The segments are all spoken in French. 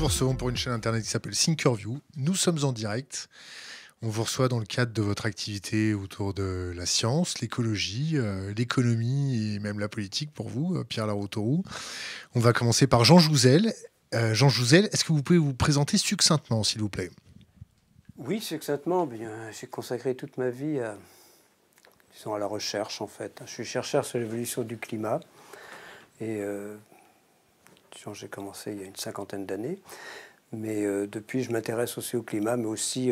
vous recevons pour une chaîne internet qui s'appelle Thinkerview. Nous sommes en direct. On vous reçoit dans le cadre de votre activité autour de la science, l'écologie, l'économie et même la politique pour vous, Pierre Laroutourou. On va commencer par Jean Jouzel. Jean Jouzel, est-ce que vous pouvez vous présenter succinctement, s'il vous plaît? Oui, succinctement. J'ai consacré toute ma vie à la recherche, en fait. Je suis chercheur sur l'évolution du climat. Et j'ai commencé il y a une cinquantaine d'années. Mais depuis, je m'intéresse aussi au climat, mais aussi,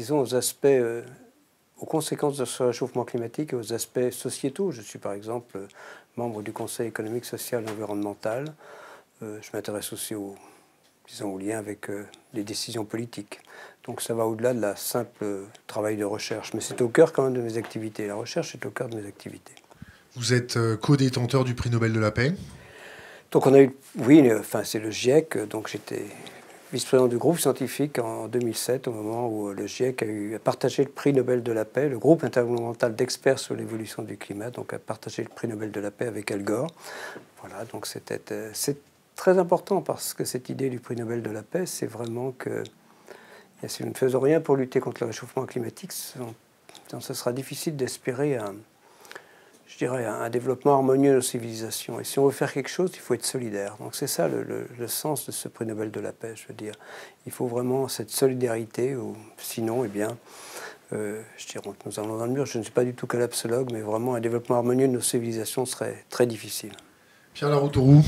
aux aspects, aux conséquences de ce réchauffement climatique et aux aspects sociétaux. Je suis, par exemple, membre du Conseil économique, social et environnemental. Je m'intéresse aussi aux liens avec les décisions politiques. Donc ça va au-delà de la simple travail de recherche. Mais c'est au cœur quand même de mes activités. La recherche est au cœur de mes activités. Vous êtes co-détenteur du prix Nobel de la paix. Donc on a eu, oui, c'est le GIEC. Donc j'étais vice-président du groupe scientifique en 2007, au moment où le GIEC a partagé le prix Nobel de la paix. Le groupe intergouvernemental d'experts sur l'évolution du climat donc a partagé le prix Nobel de la paix avec Al Gore. Voilà, donc c'est très important parce que cette idée du prix Nobel de la paix, c'est vraiment que si nous ne faisons rien pour lutter contre le réchauffement climatique, ce sera difficile d'espérer un développement harmonieux de nos civilisations. Et si on veut faire quelque chose, il faut être solidaire. Donc c'est ça le sens de ce prix Nobel de la paix, je veux dire. Il faut vraiment cette solidarité, ou sinon, nous allons dans le mur. Je ne suis pas du tout collapsologue, mais vraiment un développement harmonieux de nos civilisations serait très difficile. Pierre Laroutourou,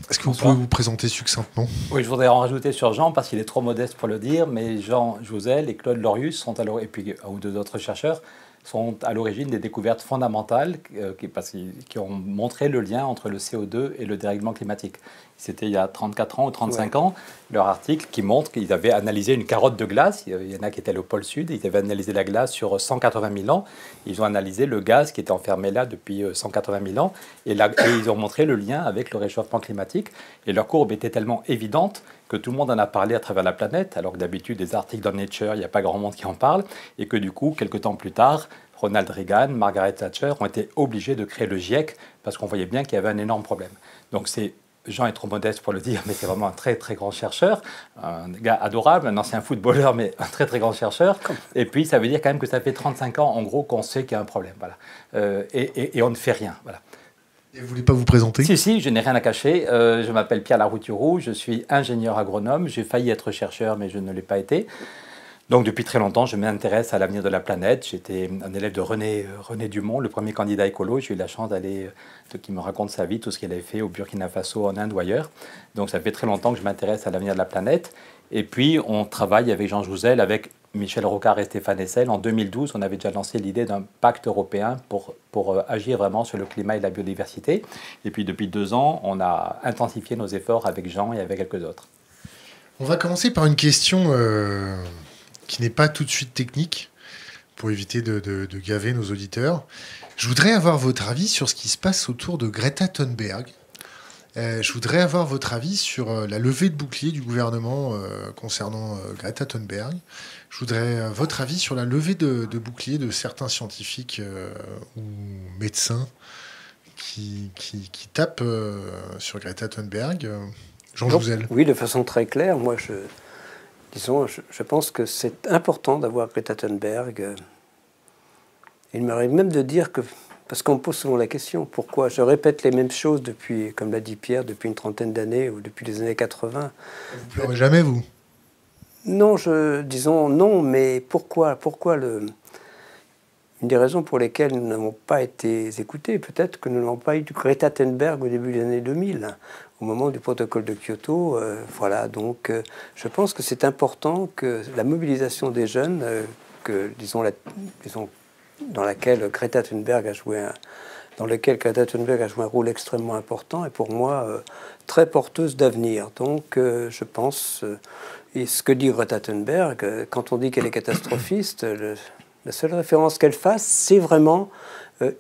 est-ce que vous pouvez vous présenter succinctement? Oui, je voudrais en rajouter sur Jean, parce qu'il est trop modeste pour le dire, mais Jean Jouzel et Claude Lorius et puis un ou deux autres chercheurs sont à l'origine des découvertes fondamentales qui ont montré le lien entre le CO2 et le dérèglement climatique. C'était il y a 34 ans ou 35 ans, leur article qui montre qu'ils avaient analysé une carotte de glace. Il y en a qui étaient au pôle sud, ils avaient analysé la glace sur 180 000 ans. Ils ont analysé le gaz qui était enfermé là depuis 180 000 ans. Et ils ont montré le lien avec le réchauffement climatique. Et leur courbe était tellement évidente que tout le monde en a parlé à travers la planète, alors que d'habitude, des articles dans Nature, il n'y a pas grand monde qui en parle. Et que du coup, quelques temps plus tard, Ronald Reagan, Margaret Thatcher ont été obligés de créer le GIEC parce qu'on voyait bien qu'il y avait un énorme problème. Donc Jean est trop modeste pour le dire, mais c'est vraiment un très très grand chercheur, un gars adorable, un ancien footballeur, mais un très très grand chercheur. Et puis ça veut dire quand même que ça fait 35 ans en gros qu'on sait qu'il y a un problème, voilà. Et on ne fait rien, voilà. Et vous ne voulez pas vous présenter? Si, je n'ai rien à cacher. Je m'appelle Pierre Laroutourou, je suis ingénieur agronome. J'ai failli être chercheur, mais je ne l'ai pas été. Donc depuis très longtemps, je m'intéresse à l'avenir de la planète. J'étais un élève de René Dumont, le premier candidat écolo. J'ai eu la chance qu'il me raconte sa vie, tout ce qu'il avait fait au Burkina Faso, en Inde ou ailleurs. Donc ça fait très longtemps que je m'intéresse à l'avenir de la planète. Et puis on travaille avec Jean Jouzel, avec Michel Rocard et Stéphane Hessel. En 2012, on avait déjà lancé l'idée d'un pacte européen pour agir vraiment sur le climat et la biodiversité. Et puis depuis 2 ans, on a intensifié nos efforts avec Jean et avec quelques autres. On va commencer par une question qui n'est pas tout de suite technique, pour éviter de gaver nos auditeurs. Je voudrais avoir votre avis sur ce qui se passe autour de Greta Thunberg. Je voudrais avoir votre avis sur la levée de bouclier du gouvernement concernant Greta Thunberg. Je voudrais votre avis sur la levée de bouclier de certains scientifiques ou médecins qui tapent sur Greta Thunberg. Jean Jouzel. Oui, de façon très claire. Moi, je pense que c'est important d'avoir Greta Thunberg. Il m'arrive même de dire que, parce qu'on me pose souvent la question, pourquoi je répète les mêmes choses depuis, comme l'a dit Pierre, depuis une trentaine d'années ou depuis les années 80. Vous pleurez jamais, vous? Non, disons non, mais pourquoi une des raisons pour lesquelles nous n'avons pas été écoutés, peut-être que nous n'avons pas eu Greta Thunberg au début des années 2000, au moment du protocole de Kyoto. Voilà, donc je pense que c'est important que la mobilisation des jeunes, dans lequel Greta Thunberg a joué un rôle extrêmement important et pour moi très porteuse d'avenir. Donc je pense, et ce que dit Greta Thunberg, quand on dit qu'elle est catastrophiste, la seule référence qu'elle fasse, c'est vraiment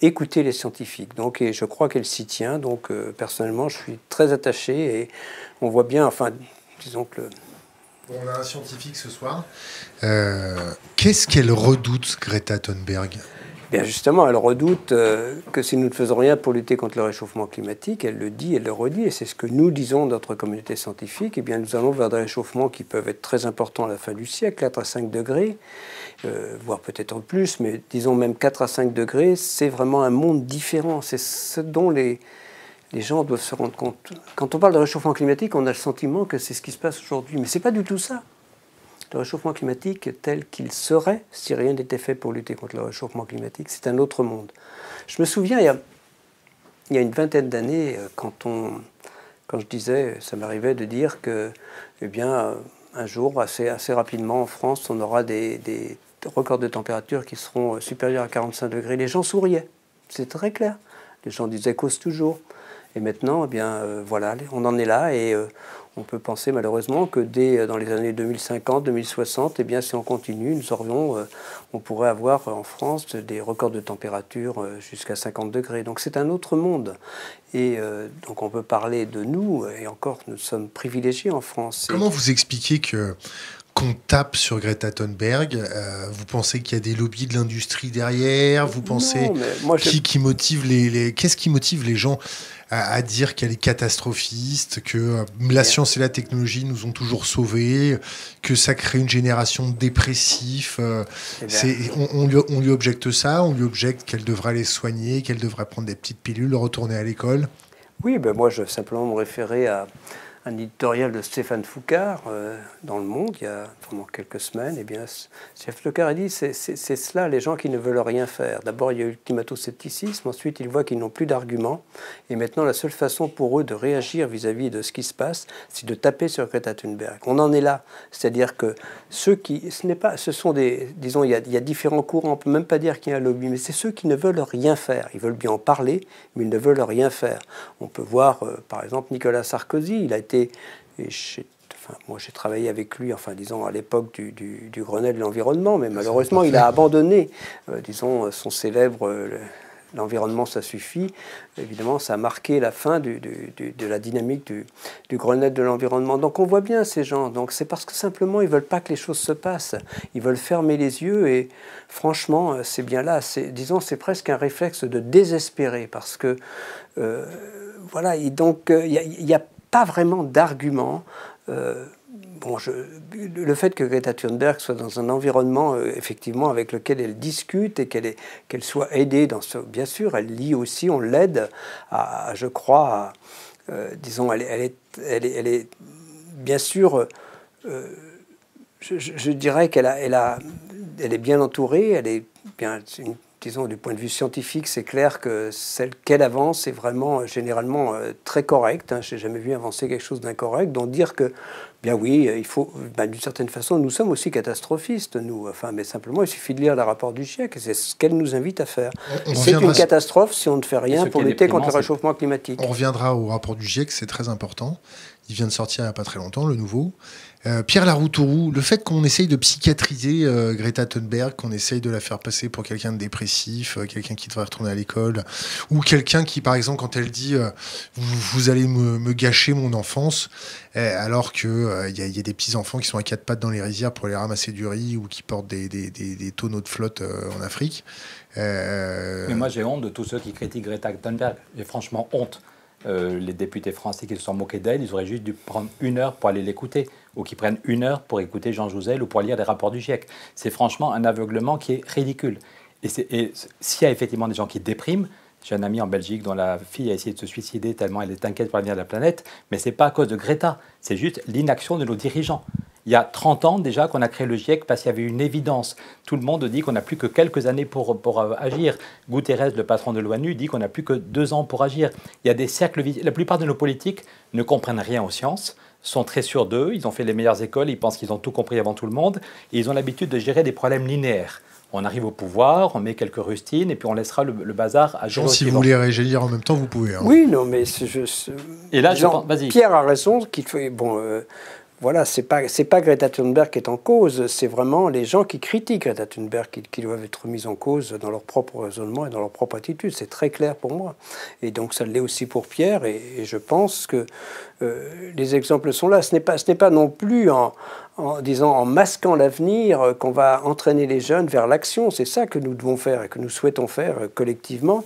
écouter les scientifiques. Donc, et je crois qu'elle s'y tient. Donc personnellement, je suis très attaché et on voit bien, disons que... On a un scientifique ce soir. Qu'est-ce qu'elle redoute, Greta Thunberg? Bien justement, elle redoute que si nous ne faisons rien pour lutter contre le réchauffement climatique, elle le dit, elle le redit, et c'est ce que nous disons dans notre communauté scientifique, eh bien nous allons vers des réchauffements qui peuvent être très importants à la fin du siècle, 4 à 5 degrés, voire peut-être plus, mais disons même 4 à 5 degrés, c'est vraiment un monde différent, c'est ce dont les gens doivent se rendre compte. Quand on parle de réchauffement climatique, on a le sentiment que c'est ce qui se passe aujourd'hui, mais ce n'est pas du tout ça. Le réchauffement climatique tel qu'il serait, si rien n'était fait pour lutter contre le réchauffement climatique, c'est un autre monde. Je me souviens, il y a une vingtaine d'années, quand je disais, ça m'arrivait de dire que, eh bien, un jour, assez rapidement en France, on aura des records de température qui seront supérieurs à 45 degrés. Les gens souriaient, c'est très clair. Les gens disaient cause toujours. Et maintenant, eh bien, voilà, on en est là et on peut penser malheureusement que dans les années 2050, 2060, eh bien, si on continue, on pourrait avoir en France des records de température jusqu'à 50 degrés. Donc c'est un autre monde. Et donc on peut parler de nous, et encore, nous sommes privilégiés en France. Comment vous expliquez qu'on tape sur Greta Thunberg? Vous pensez qu'il y a des lobbies de l'industrie derrière? Vous pensez qui motive qu'est-ce qui motive les gens à dire qu'elle est catastrophiste, que la science et la technologie nous ont toujours sauvés, que ça crée une génération de dépressifs? On lui objecte ça, on lui objecte qu'elle devrait les soigner, qu'elle devrait prendre des petites pilules, retourner à l'école. Oui, moi je vais simplement me référer à un éditorial de Stéphane Foucard dans Le Monde, il y a vraiment quelques semaines. Eh bien, Stéphane Foucard a dit c'est cela, les gens qui ne veulent rien faire. D'abord, il y a eu le climato-scepticisme, ensuite, ils voient qu'ils n'ont plus d'arguments. Et maintenant, la seule façon pour eux de réagir vis-à-vis de ce qui se passe, c'est de taper sur Greta Thunberg. On en est là. C'est-à-dire que ce sont disons, il y a différents courants, on ne peut même pas dire qu'il y a un lobby, mais c'est ceux qui ne veulent rien faire. Ils veulent bien en parler, mais ils ne veulent rien faire. On peut voir, par exemple, Nicolas Sarkozy, il a été... moi, j'ai travaillé avec lui, disons, à l'époque du Grenelle de l'environnement, mais malheureusement, il a abandonné, disons, son célèbre l'environnement, ça suffit. Évidemment, ça a marqué la fin de la dynamique du Grenelle de l'environnement. Donc, on voit bien ces gens. Donc, c'est parce que simplement, ils ne veulent pas que les choses se passent. Ils veulent fermer les yeux et, franchement, c'est bien là. Disons, c'est presque un réflexe de désespérer parce que, voilà, et donc, il n'y a pas vraiment d'argument. Le fait que Greta Thunberg soit dans un environnement effectivement avec lequel elle discute et qu'elle soit aidée dans ce... Bien sûr, elle lit aussi, on l'aide je crois, disons, elle est bien sûr... je dirais qu'elle est bien entourée, elle est bien... Disons, du point de vue scientifique, c'est clair que celle qu'elle avance est vraiment généralement très correcte. Je n'ai jamais vu avancer quelque chose d'incorrect. Donc dire que, bien oui, il faut, d'une certaine façon, nous sommes aussi catastrophistes, nous. Mais simplement, il suffit de lire le rapport du GIEC. C'est ce qu'elle nous invite à faire. C'est une catastrophe si on ne fait rien pour lutter contre le réchauffement climatique. On reviendra au rapport du GIEC, c'est très important. Il vient de sortir il n'y a pas très longtemps, le nouveau. Pierre Laroutourou, le fait qu'on essaye de psychiatriser Greta Thunberg, qu'on essaye de la faire passer pour quelqu'un de dépressif, quelqu'un qui devrait retourner à l'école, ou quelqu'un qui, par exemple, quand elle dit vous allez me gâcher mon enfance, alors qu'il y a des petits-enfants qui sont à quatre pattes dans les rizières pour aller ramasser du riz ou qui portent des tonneaux de flotte en Afrique. Mais moi, j'ai honte de tous ceux qui critiquent Greta Thunberg. J'ai franchement honte. Les députés français qui se sont moqués d'elle, ils auraient juste dû prendre 1 heure pour aller l'écouter, ou qu'ils prennent 1 heure pour écouter Jean Jouzel ou pour lire les rapports du GIEC. C'est franchement un aveuglement qui est ridicule. Et s'il y a effectivement des gens qui dépriment, j'ai un ami en Belgique dont la fille a essayé de se suicider tellement elle est inquiète pour l'avenir de la planète, mais ce n'est pas à cause de Greta, c'est juste l'inaction de nos dirigeants. Il y a 30 ans déjà qu'on a créé le GIEC parce qu'il y avait une évidence. Tout le monde dit qu'on n'a plus que quelques années pour agir. Guterres, le patron de l'ONU, dit qu'on n'a plus que 2 ans pour agir. Il y a des cercles vides. La plupart de nos politiques ne comprennent rien aux sciences, sont très sûrs d'eux, ils ont fait les meilleures écoles, ils pensent qu'ils ont tout compris avant tout le monde, et ils ont l'habitude de gérer des problèmes linéaires. On arrive au pouvoir, on met quelques rustines, et puis on laissera le bazar à gérer. Si vous voulez réagir en même temps, vous pouvez. Oui, non, mais Et là, vas-y. Pierre a raison qu'il faut... voilà, c'est pas Greta Thunberg qui est en cause, c'est vraiment les gens qui critiquent Greta Thunberg qui doivent être mis en cause dans leur propre raisonnement et dans leur propre attitude. C'est très clair pour moi. Et donc ça l'est aussi pour Pierre. Et je pense que les exemples sont là. Ce n'est pas non plus en masquant l'avenir qu'on va entraîner les jeunes vers l'action. C'est ça que nous devons faire et que nous souhaitons faire collectivement.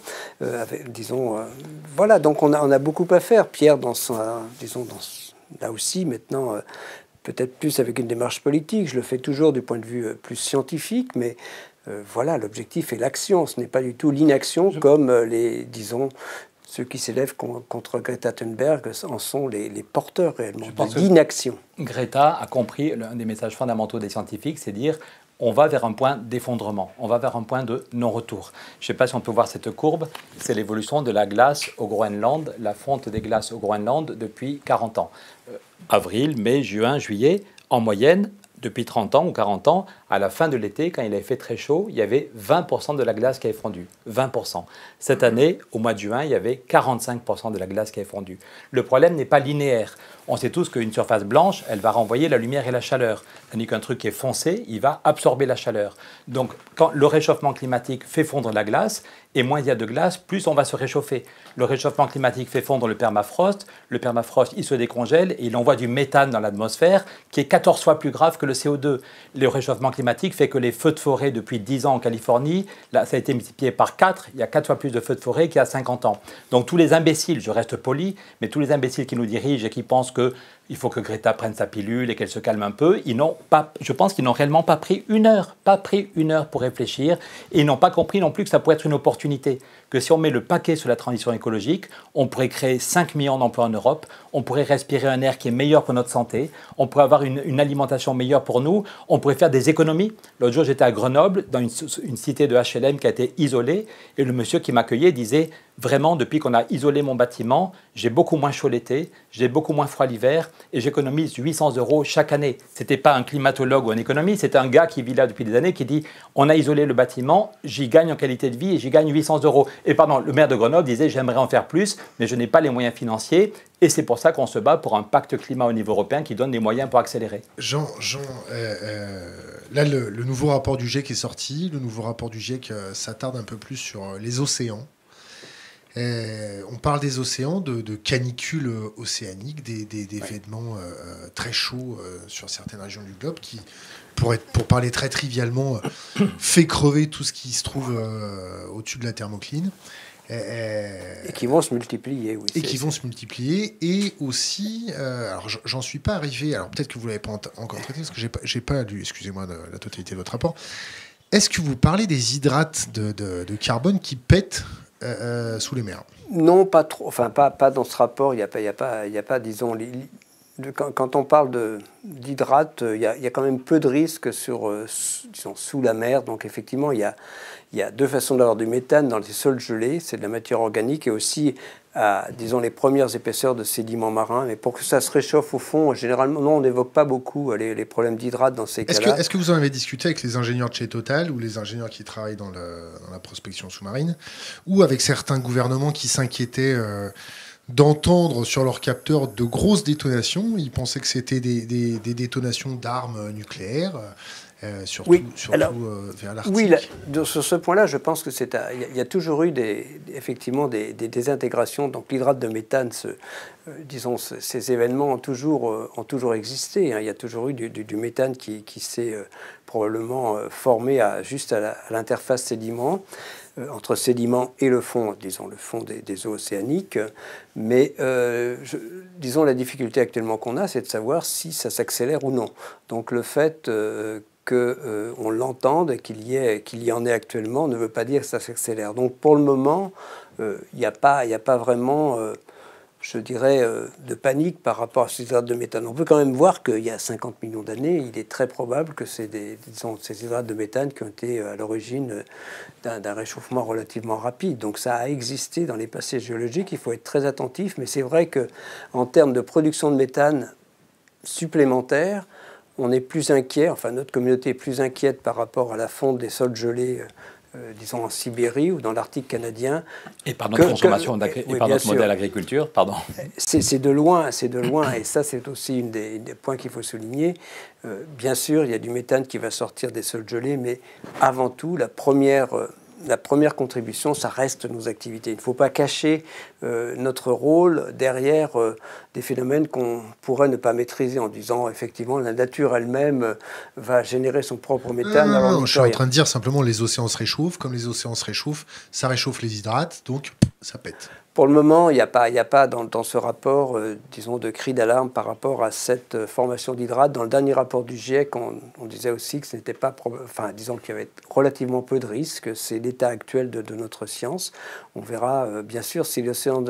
Voilà, donc on a beaucoup à faire. Pierre, là aussi, maintenant, peut-être plus avec une démarche politique. Je le fais toujours du point de vue plus scientifique, mais voilà, l'objectif est l'action. Ce n'est pas du tout l'inaction comme ceux qui s'élèvent contre Greta Thunberg en sont les porteurs réellement d'inaction. Greta a compris l'un des messages fondamentaux des scientifiques, c'est dire on va vers un point d'effondrement, on va vers un point de non-retour. Je ne sais pas si on peut voir cette courbe, c'est l'évolution de la glace au Groenland, la fonte des glaces au Groenland depuis 40 ans. Avril, mai, juin, juillet, en moyenne, depuis 30 ans ou 40 ans, à la fin de l'été, quand il avait fait très chaud, il y avait 20% de la glace qui avait fondu. 20%. Cette année, au mois de juin, il y avait 45% de la glace qui avait fondu. Le problème n'est pas linéaire. On sait tous qu'une surface blanche, elle va renvoyer la lumière et la chaleur. Tandis qu'un truc qui est foncé, il va absorber la chaleur. Donc, quand le réchauffement climatique fait fondre la glace, et moins il y a de glace, plus on va se réchauffer. Le réchauffement climatique fait fondre le permafrost, il se décongèle et il envoie du méthane dans l'atmosphère, qui est 14 fois plus grave que le CO2. Le réchauffement climatique fait que les feux de forêt depuis 10 ans en Californie, là, ça a été multiplié par 4, il y a 4 fois plus de feux de forêt qu'il y a 50 ans. Donc tous les imbéciles, je reste poli, mais tous les imbéciles qui nous dirigent et qui pensent qu'il faut que Greta prenne sa pilule et qu'elle se calme un peu, je pense qu'ils n'ont réellement pas pris une heure pour réfléchir, et ils n'ont pas compris non plus que ça pourrait être une opportunité, que si on met le paquet sur la transition écologique, on pourrait créer 5 millions d'emplois en Europe, on pourrait respirer un air qui est meilleur pour notre santé, on pourrait avoir une alimentation meilleure pour nous, on pourrait faire des économies. L'autre jour, j'étais à Grenoble, dans une cité de HLM qui a été isolée, et le monsieur qui m'accueillait disait « Vraiment, depuis qu'on a isolé mon bâtiment, j'ai beaucoup moins chaud l'été, j'ai beaucoup moins froid l'hiver, et j'économise 800 € chaque année. » Ce n'était pas un climatologue ou un économiste, c'était un gars qui vit là depuis des années qui dit « On a isolé le bâtiment, j'y gagne en qualité de vie et j'y gagne 800 €. » Et pardon, le maire de Grenoble disait « J'aimerais en faire plus, mais je n'ai pas les moyens financiers. » Et c'est pour ça qu'on se bat pour un pacte climat au niveau européen qui donne des moyens pour accélérer. Jean, là, le nouveau rapport du GIEC est sorti. Le nouveau rapport du GIEC s'attarde un peu plus sur les océans. On parle des océans, de canicules océaniques, des événements très chauds sur certaines régions du globe qui, pour parler très trivialement, fait crever tout ce qui se trouve au-dessus de la thermocline. Et qui vont se multiplier, oui. Et qui vont se multiplier. Et aussi, alors j'en suis pas arrivé, alors peut-être que vous ne l'avez pas encore traité, parce que j'ai pas lu, excusez-moi, la totalité de votre rapport. Est-ce que vous parlez des hydrates de carbone qui pètent sous les mers? Non, pas trop. Enfin, pas dans ce rapport. Il y a pas, disons, quand on parle d'hydrates, il y a quand même peu de risques sous la mer. Donc, effectivement, il y a deux façons d'avoir du méthane dans les sols gelés. C'est de la matière organique et aussi, disons, les premières épaisseurs de sédiments marins. Mais pour que ça se réchauffe au fond, généralement, non, on n'évoque pas beaucoup les problèmes d'hydrates dans ces cas-là. Est-ce que vous en avez discuté avec les ingénieurs de chez Total ou les ingénieurs qui travaillent dans la prospection sous-marine, ou avec certains gouvernements qui s'inquiétaient d'entendre sur leurs capteurs de grosses détonations? Ils pensaient que c'était des détonations d'armes nucléaires. Surtout vers l'Arctique. Oui, sur ce point-là, je pense que il y a toujours eu effectivement des désintégrations. Donc l'hydrate de méthane, disons, ces événements ont toujours existé. Hein. Il y a toujours eu du méthane qui s'est probablement formé juste à l'interface sédiment, entre sédiment et le fond, disons, le fond des eaux océaniques. Mais, disons, la difficulté actuellement qu'on a, c'est de savoir si ça s'accélère ou non. Donc le fait qu'on l'entende et qu'il y en ait actuellement ne veut pas dire que ça s'accélère. Donc pour le moment, il n'y a pas vraiment, je dirais, de panique par rapport à ces hydrates de méthane. On peut quand même voir qu'il y a 50 millions d'années, il est très probable que c'est ces hydrates de méthane qui ont été à l'origine d'un réchauffement relativement rapide. Donc ça a existé dans les passés géologiques, il faut être très attentif, mais c'est vrai qu'en termes de production de méthane supplémentaire, on est plus inquiet, enfin notre communauté est plus inquiète par rapport à la fonte des sols gelés disons en Sibérie ou dans l'Arctique canadien. Et par notre consommation, oui, par notre modèle agriculture, pardon. C'est de loin, et ça c'est aussi une des points qu'il faut souligner. Bien sûr, il y a du méthane qui va sortir des sols gelés, mais avant tout, la première contribution, ça reste nos activités. Il ne faut pas cacher notre rôle derrière des phénomènes qu'on pourrait ne pas maîtriser en disant effectivement la nature elle-même va générer son propre méthane. Non, je suis en train de dire simplement les océans se réchauffent. Comme les océans se réchauffent, ça réchauffe les hydrates, donc ça pète. Pour le moment, il n'y a pas dans ce rapport, disons, de cri d'alarme par rapport à cette formation d'hydrates. Dans le dernier rapport du GIEC, on disait aussi que ce n'était pas, disons qu'il y avait relativement peu de risques. C'est l'état actuel de notre science. On verra, bien sûr, si l'océan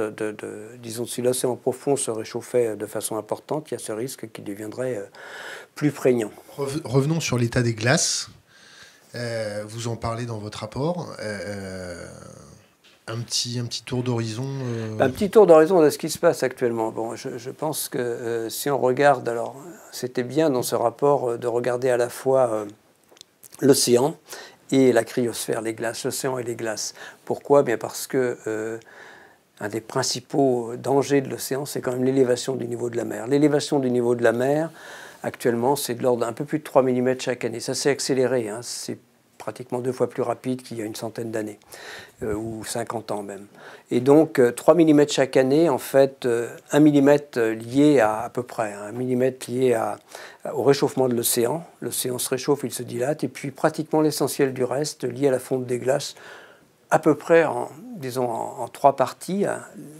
si l'océan profond se réchauffait de façon importante, il y a ce risque qui deviendrait plus prégnant. Revenons sur l'état des glaces. Vous en parlez dans votre rapport. Un petit tour d'horizon. Un petit tour d'horizon de ce qui se passe actuellement. Bon, je pense que si on regarde, alors c'était bien dans ce rapport de regarder à la fois l'océan et la cryosphère, les glaces, l'océan et les glaces. Pourquoi? Bien parce que un des principaux dangers de l'océan, c'est quand même l'élévation du niveau de la mer. L'élévation du niveau de la mer, actuellement, c'est de l'ordre d'un peu plus de 3 mm chaque année. Ça s'est accéléré, hein. C'est pratiquement 2 fois plus rapide qu'il y a une centaine d'années, ou 50 ans même. Et donc, 3 mm chaque année, en fait, 1 mm lié à peu près, 1 mm lié au réchauffement de l'océan. L'océan se réchauffe, il se dilate, et puis pratiquement l'essentiel du reste lié à la fonte des glaces, à peu près, en 3 parties.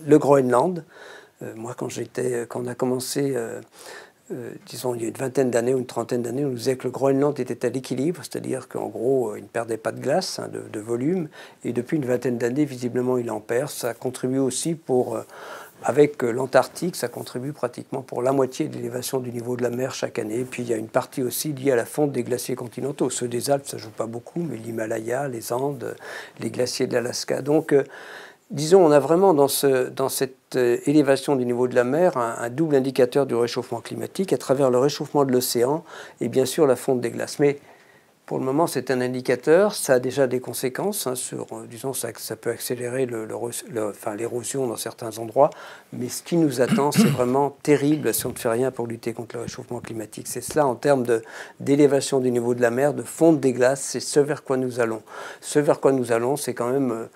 Le Groenland, moi, quand on a commencé... disons, il y a une vingtaine d'années ou une trentaine d'années, on nous disait que le Groenland était à l'équilibre, c'est-à-dire qu'en gros, il ne perdait pas de glace, de volume, et depuis une vingtaine d'années, visiblement, il en perd. Ça contribue aussi avec l'Antarctique, ça contribue pratiquement pour la moitié de l'élévation du niveau de la mer chaque année. Et puis, il y a une partie aussi liée à la fonte des glaciers continentaux. Ceux des Alpes, ça ne joue pas beaucoup, mais l'Himalaya, les Andes, les glaciers de l'Alaska. Donc, disons, on a vraiment dans cette élévation du niveau de la mer un double indicateur du réchauffement climatique à travers le réchauffement de l'océan et bien sûr la fonte des glaces. Mais pour le moment, c'est un indicateur, ça a déjà des conséquences sur, disons, ça peut accélérer l'érosion dans certains endroits, mais ce qui nous attend, c'est vraiment terrible si on ne fait rien pour lutter contre le réchauffement climatique. C'est cela en termes d'élévation du niveau de la mer, de fonte des glaces, c'est ce vers quoi nous allons. Ce vers quoi nous allons, c'est quand même...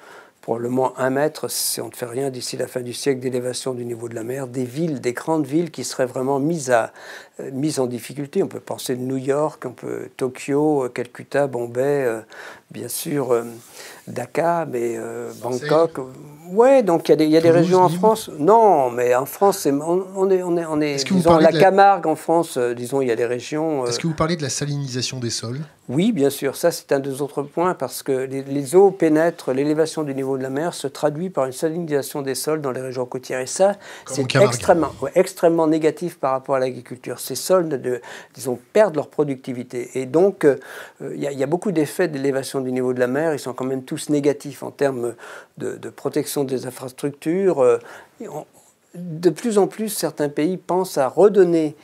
probablement 1 mètre, si on ne fait rien d'ici la fin du siècle, d'élévation du niveau de la mer, des grandes villes qui seraient vraiment mises en difficulté. On peut penser de New York, Tokyo, Calcutta, Bombay, bien sûr Dhaka, mais Bangkok. Ouais, donc il y a des régions en France. Non, mais en France, on est disons, la Camargue en France, disons, il y a des régions... Est-ce que vous parlez de la salinisation des sols? Oui, bien sûr. Ça, c'est un des autres points parce que les eaux pénètrent, l'élévation du niveau de la mer se traduit par une salinisation des sols dans les régions côtières. Et ça, c'est extrêmement négatif par rapport à l'agriculture. Ces sols, disons, perdent leur productivité. Et donc, il y a beaucoup d'effets d'élévation du niveau de la mer. Ils sont quand même tous négatifs en termes de protection des infrastructures. De plus en plus, certains pays pensent à redonner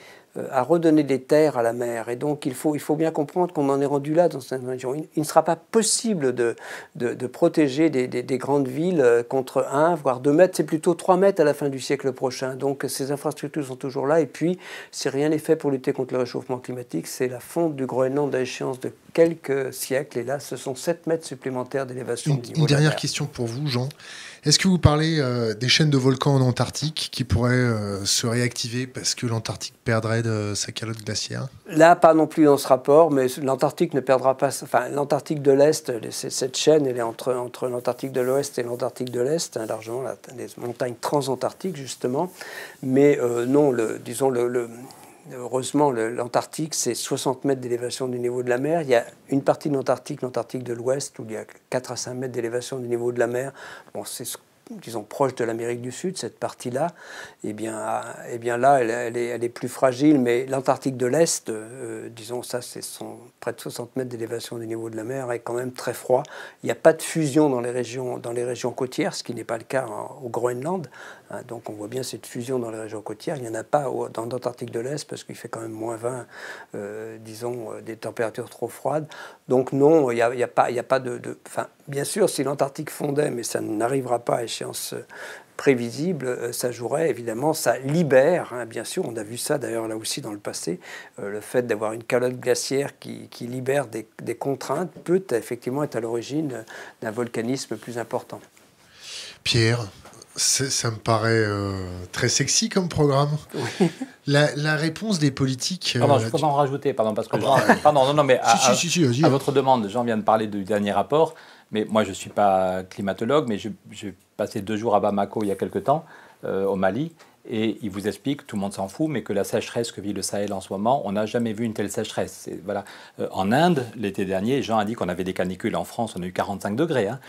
des terres à la mer. Et donc, il faut bien comprendre qu'on en est rendu là dans cette région. Il ne sera pas possible de protéger des grandes villes contre 1, voire 2 mètres. C'est plutôt 3 mètres à la fin du siècle prochain. Donc, ces infrastructures sont toujours là. Et puis, si rien n'est fait pour lutter contre le réchauffement climatique, c'est la fonte du Groenland à échéance de quelques siècles. Et là, ce sont 7 mètres supplémentaires d'élévation du niveau de la mer. Une dernière question pour vous, Jean. Est-ce que vous parlez des chaînes de volcans en Antarctique qui pourraient se réactiver parce que l'Antarctique perdrait de sa calotte glaciaire? Là, pas non plus dans ce rapport, mais l'Antarctique ne perdra pas... Enfin, l'Antarctique de l'Est, cette chaîne, elle est entre l'Antarctique de l'Ouest et l'Antarctique de l'Est, hein, largement, les montagnes transantarctiques, justement. Mais non, heureusement, l'Antarctique, c'est 60 mètres d'élévation du niveau de la mer. Il y a une partie de l'Antarctique de l'Ouest, où il y a 4 à 5 mètres d'élévation du niveau de la mer. Bon, c'est, disons, proche de l'Amérique du Sud, cette partie-là. Eh bien là, elle est plus fragile, mais l'Antarctique de l'Est, disons, ça, c'est près de 60 mètres d'élévation du niveau de la mer, est quand même très froid. Il n'y a pas de fusion dans les régions côtières, ce qui n'est pas le cas au Groenland. Donc on voit bien cette fusion dans les régions côtières. Il n'y en a pas dans l'Antarctique de l'Est parce qu'il fait quand même moins 20, disons, des températures trop froides. Donc non, il n'y a pas de... Enfin, bien sûr, si l'Antarctique fondait, mais ça n'arrivera pas à échéance prévisible, ça jouerait, évidemment, ça libère, hein, bien sûr, on a vu ça d'ailleurs là aussi dans le passé, le fait d'avoir une calotte glaciaire qui libère des contraintes peut effectivement être à l'origine d'un volcanisme plus important. Pierre, ça me paraît très sexy comme programme. Oui. La réponse des politiques... Pardon, je peux en rajouter, pardon, parce que vas-y. À votre demande, Jean vient de parler du dernier rapport, mais moi je ne suis pas climatologue, mais j'ai passé 2 jours à Bamako il y a quelque temps, au Mali, et il vous explique, tout le monde s'en fout, mais que la sécheresse que vit le Sahel en ce moment, on n'a jamais vu une telle sécheresse. Voilà. En Inde, l'été dernier, Jean a dit qu'on avait des canicules. En France, on a eu 45 degrés. Hein.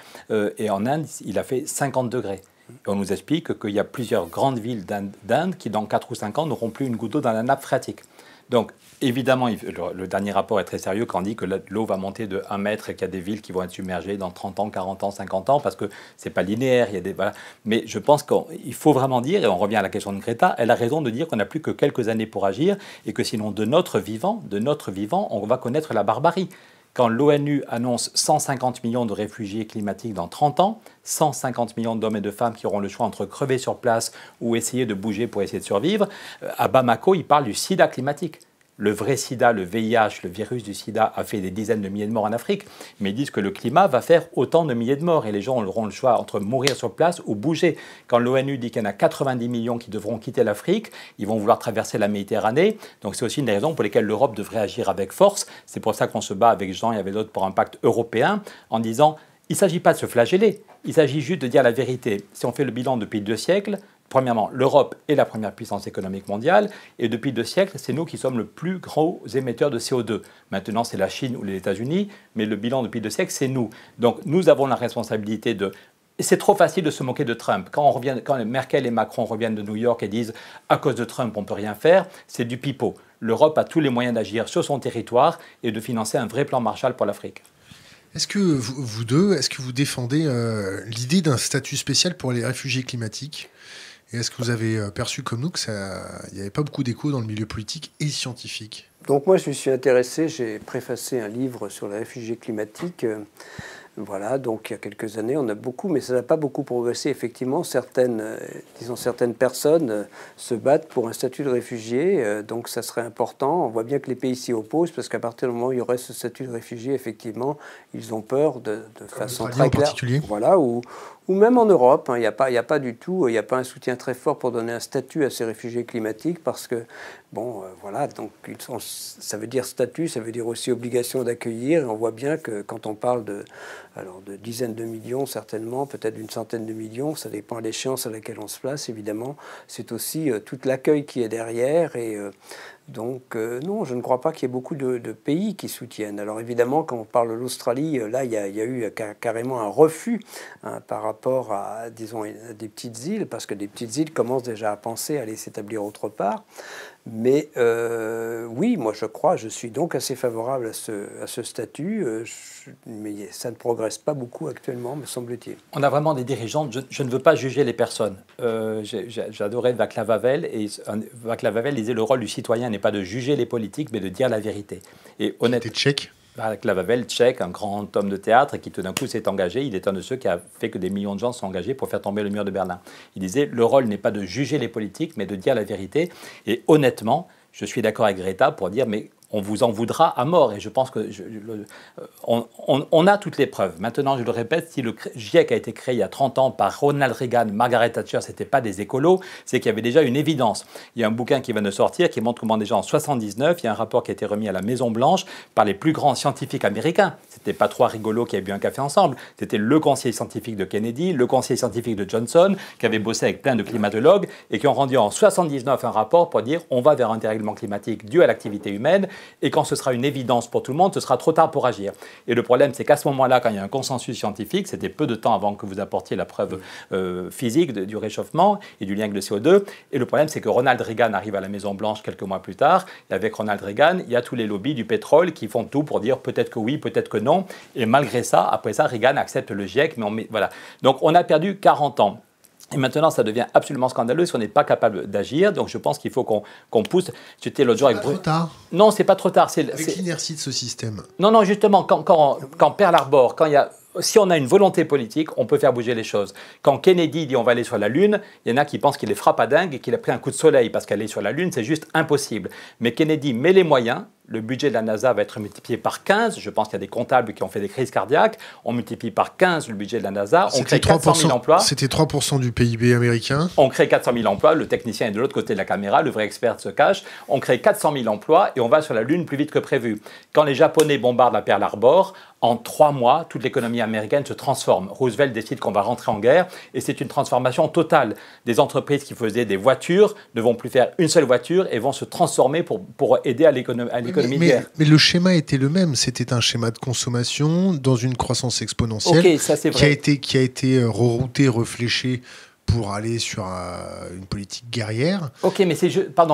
Et en Inde, il a fait 50 degrés. Et on nous explique qu'il y a plusieurs grandes villes d'Inde qui, dans 4 ou 5 ans, n'auront plus une goutte d'eau dans la nappe phréatique. Donc, évidemment, le dernier rapport est très sérieux quand on dit que l'eau va monter de 1 mètre et qu'il y a des villes qui vont être submergées dans 30 ans, 40 ans, 50 ans, parce que ce n'est pas linéaire. Il y a voilà. Mais je pense qu'il faut vraiment dire, et on revient à la question de Greta, elle a raison de dire qu'on n'a plus que quelques années pour agir et que sinon, de notre vivant, on va connaître la barbarie. Quand l'ONU annonce 150 millions de réfugiés climatiques dans 30 ans, 150 millions d'hommes et de femmes qui auront le choix entre crever sur place ou essayer de bouger pour essayer de survivre, à Bamako, ils parlent du sida climatique. Le vrai sida, le VIH, le virus du sida a fait des dizaines de milliers de morts en Afrique, mais ils disent que le climat va faire autant de milliers de morts et les gens auront le choix entre mourir sur place ou bouger. Quand l'ONU dit qu'il y en a 90 millions qui devront quitter l'Afrique, ils vont vouloir traverser la Méditerranée. Donc c'est aussi une des raisons pour lesquelles l'Europe devrait agir avec force. C'est pour ça qu'on se bat avec Jean et avec d'autres pour un pacte européen en disant il ne s'agit pas de se flageller, il s'agit juste de dire la vérité. Si on fait le bilan depuis 2 siècles, premièrement, l'Europe est la première puissance économique mondiale, et depuis 2 siècles, c'est nous qui sommes le plus gros émetteur de CO2. Maintenant, c'est la Chine ou les États-Unis, mais le bilan depuis 2 siècles, c'est nous. Donc, nous avons la responsabilité de... Et c'est trop facile de se moquer de Trump. Quand Merkel et Macron reviennent de New York et disent « à cause de Trump, on ne peut rien faire », c'est du pipeau. L'Europe a tous les moyens d'agir sur son territoire et de financer un vrai plan Marshall pour l'Afrique. Est-ce que vous deux, est-ce que vous défendez l'idée d'un statut spécial pour les réfugiés climatiques ? Et est-ce que vous avez perçu comme nous qu'il n'y avait pas beaucoup d'écho dans le milieu politique et scientifique ? Donc moi, je me suis intéressé, j'ai préfacé un livre sur les réfugiés climatiques. Voilà, donc il y a quelques années, on a beaucoup, mais ça n'a pas beaucoup progressé. Effectivement, certaines personnes se battent pour un statut de réfugié, donc ça serait important. On voit bien que les pays s'y opposent, parce qu'à partir du moment où il y aurait ce statut de réfugié, effectivement, ils ont peur de façon très claire. Voilà, ou même en Europe, hein, il n'y a pas du tout, il n'y a pas un soutien très fort pour donner un statut à ces réfugiés climatiques, parce que, bon, voilà, donc ça veut dire statut, ça veut dire aussi obligation d'accueillir, et on voit bien que quand on parle de dizaines de millions, certainement, peut-être d'une centaine de millions, ça dépend de l'échéance à laquelle on se place, évidemment. C'est aussi tout l'accueil qui est derrière. Et donc, non, je ne crois pas qu'il y ait beaucoup de pays qui soutiennent. Alors, évidemment, quand on parle de l'Australie, là, il y a eu carrément un refus hein, par rapport à, disons, des petites îles, parce que des petites îles commencent déjà à penser à aller s'établir autre part. Mais oui, moi je suis donc assez favorable à ce statut, mais ça ne progresse pas beaucoup actuellement, me semble-t-il. On a vraiment des dirigeants, je ne veux pas juger les personnes. J'adorais Václav Havel, et Václav Havel disait le rôle du citoyen n'est pas de juger les politiques, mais de dire la vérité. Et honnêtement, c'était tchèque. Václav Havel, tchèque, un grand homme de théâtre, et qui tout d'un coup s'est engagé. Il est un de ceux qui a fait que des millions de gens sont engagés pour faire tomber le mur de Berlin. Il disait, le rôle n'est pas de juger les politiques, mais de dire la vérité. Et honnêtement, je suis d'accord avec Greta pour dire, mais on vous en voudra à mort. Et je pense que on a toutes les preuves. Maintenant, je le répète, si le GIEC a été créé il y a 30 ans par Ronald Reagan, Margaret Thatcher, ce n'était pas des écolos, c'est qu'il y avait déjà une évidence. Il y a un bouquin qui vient de sortir qui montre comment déjà en 1979, il y a un rapport qui a été remis à la Maison-Blanche par les plus grands scientifiques américains. Ce n'était pas 3 rigolos qui avaient bu un café ensemble. C'était le conseiller scientifique de Kennedy, le conseiller scientifique de Johnson, qui avait bossé avec plein de climatologues et qui ont rendu en 1979 un rapport pour dire on va vers un dérèglement climatique dû à l'activité humaine. Et quand ce sera une évidence pour tout le monde, ce sera trop tard pour agir. Et le problème, c'est qu'à ce moment-là, quand il y a un consensus scientifique, c'était peu de temps avant que vous apportiez la preuve physique du réchauffement et du lien avec le CO2. Et le problème, c'est que Ronald Reagan arrive à la Maison-Blanche quelques mois plus tard. Et avec Ronald Reagan, il y a tous les lobbies du pétrole qui font tout pour dire peut-être que oui, peut-être que non. Et malgré ça, après ça, Reagan accepte le GIEC. Voilà. Donc on a perdu 40 ans. Et maintenant, ça devient absolument scandaleux si on n'est pas capable d'agir. Donc, je pense qu'il faut qu'on pousse. J'étais l'autre jour avec Bruno. C'est pas trop tard. Non, c'est pas trop tard. Avec l'inertie de ce système. Non, justement, quand Pearl Harbor, quand il y a si on a une volonté politique, on peut faire bouger les choses. Quand Kennedy dit on va aller sur la Lune, il y en a qui pensent qu'il est frappadingue et qu'il a pris un coup de soleil parce qu'aller sur la Lune, c'est juste impossible. Mais Kennedy met les moyens. Le budget de la NASA va être multiplié par 15. Je pense qu'il y a des comptables qui ont fait des crises cardiaques. On multiplie par 15 le budget de la NASA. On crée 400 000 emplois. C'était 3% du PIB américain. On crée 400 000 emplois. Le technicien est de l'autre côté de la caméra. Le vrai expert se cache. On crée 400 000 emplois et on va sur la Lune plus vite que prévu. Quand les Japonais bombardent la Pearl Harbor, en 3 mois, toute l'économie américaine se transforme. Roosevelt décide qu'on va rentrer en guerre et c'est une transformation totale. Des entreprises qui faisaient des voitures ne vont plus faire une seule voiture et vont se transformer pour aider à l'économie de guerre. Mais le schéma était le même. C'était un schéma de consommation dans une croissance exponentielle ça, c'est vrai. qui a été rerouté, réfléchi pour aller sur une politique guerrière. Ok, mais